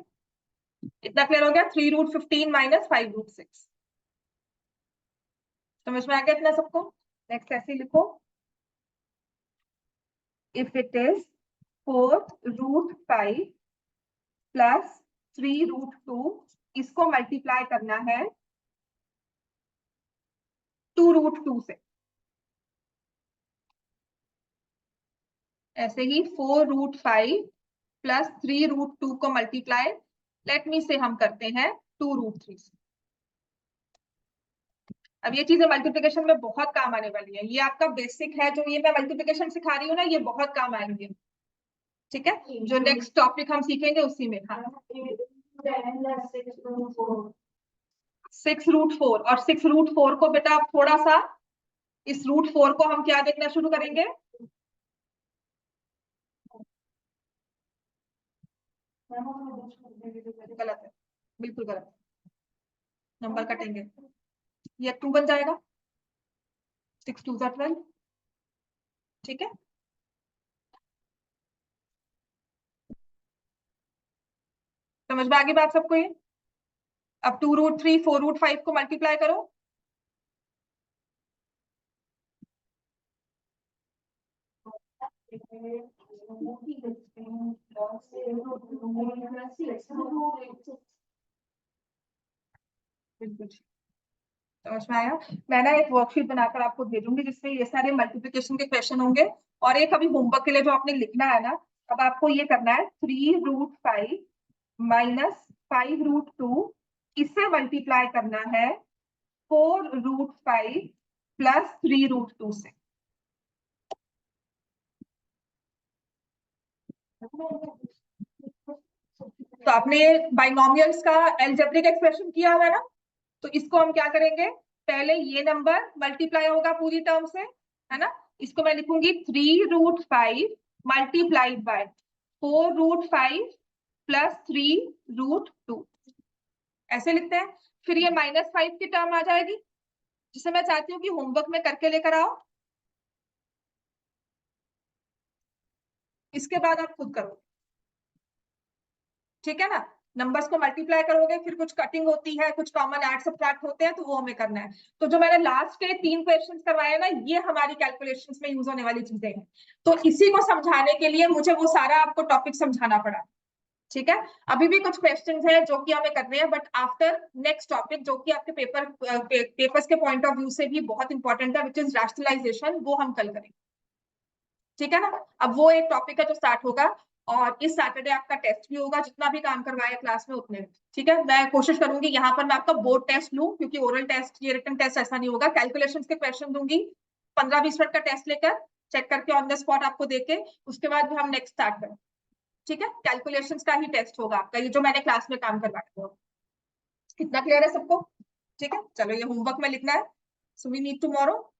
इतना क्लियर हो गया, 3√15 माइनस 5√6, समझ में आ गया इतना सबको? नेक्स्ट ऐसे लिखो, इफ इट इज 4√5 प्लस 3√2, इसको मल्टीप्लाई करना है 2√2 से, ऐसे ही 4√5 प्लस 3√2 को मल्टीप्लाई, लेट मी से हम करते हैं 2√3 से। अब ये चीजें मल्टीप्लिकेशन में बहुत काम आने वाली है, ये आपका बेसिक है, जो ये मैं मल्टीप्लिकेशन सिखा रही हूँ ना, ये बहुत काम आएंगे, ठीक है, जो नेक्स्ट टॉपिक हम सीखेंगे उसी में। हाँ 6√4, और 6√4 को बेटा आप थोड़ा सा, इस √4 को हम क्या देखना शुरू करेंगे, गलत है, बिल्कुल गलत, नंबर कटेंगे, ये 2 बन जाएगा, 6 2 12, ठीक है। समझ में आ गई बात सबको ये? अब 2√3 4√5 को मल्टीप्लाई करो। समझ में आया? मैं ना एक वर्कशीट बनाकर आपको भेजूंगी जिसमें ये सारे मल्टीप्लिकेशन के क्वेश्चन होंगे। और एक अभी होमवर्क के लिए जो आपने लिखना है ना, अब आपको ये करना है 3√5 माइनस 5√2, इससे मल्टीप्लाई करना है 4√5 प्लस 3√2 से। तो आपने बाइनोमियल्स का एल्जेब्रिक एक्सप्रेशन किया हुआ है ना, तो इसको हम क्या करेंगे, पहले ये नंबर मल्टीप्लाई होगा पूरी टर्म से, है ना, इसको मैं लिखूंगी 3√5 मल्टीप्लाइड बाय 4√5 प्लस 3√2, ऐसे लिखते हैं। फिर ये -5 की टर्म आ जाएगी जिसे मैं चाहती हूँ कि होमवर्क में करके लेकर आओ। इसके बाद आप खुद करो, ठीक है ना। नंबर्स को मल्टीप्लाई करोगे, फिर कुछ कटिंग होती है, कुछ कॉमन ऐड सब्ट्रैक्ट होते हैं, तो वो हमें करना है। तो जो मैंने लास्ट के 3 क्वेश्चंस करवाए ना, ये हमारी कैलकुलेशंस में यूज होने वाली चीजें हैं। तो इसी को समझाने के लिए मुझे वो सारा आपको टॉपिक समझाना पड़ा, ठीक है। अभी भी कुछ क्वेश्चंस हैं जो कि हमें करने हैं, बट आफ्टर नेक्स्ट टॉपिक जो कि आपके पेपर्स के पॉइंट ऑफ व्यू से भी बहुत इंपॉर्टेंट है, विच इज रैशनलाइजेशन, वो हम कल करेंगे, ठीक है ना। अब वो एक टॉपिक है जो स्टार्ट होगा, और इस सैटरडे आपका टेस्ट भी होगा, जितना भी काम करवाया क्लास में उतने, ठीक है। मैं कोशिश करूंगी यहाँ पर मैं आपका बोर्ड टेस्ट लूं, क्योंकि ओरल टेस्ट ये रिटन टेस्ट ऐसा नहीं होगा। कैलकुलेशंस के क्वेश्चन दूंगी, 15-20 मिनट का टेस्ट लेकर चेक करके ऑन द स्पॉट आपको देके, उसके बाद भी हम नेक्स्ट स्टार्ट करें, ठीक है। कैलकुलेशंस का ही टेस्ट होगा आपका, ये जो मैंने क्लास में काम करवाया था। कितना क्लियर है सबको? ठीक है, चलो ये होमवर्क में लिखना है। So we meet tomorrow.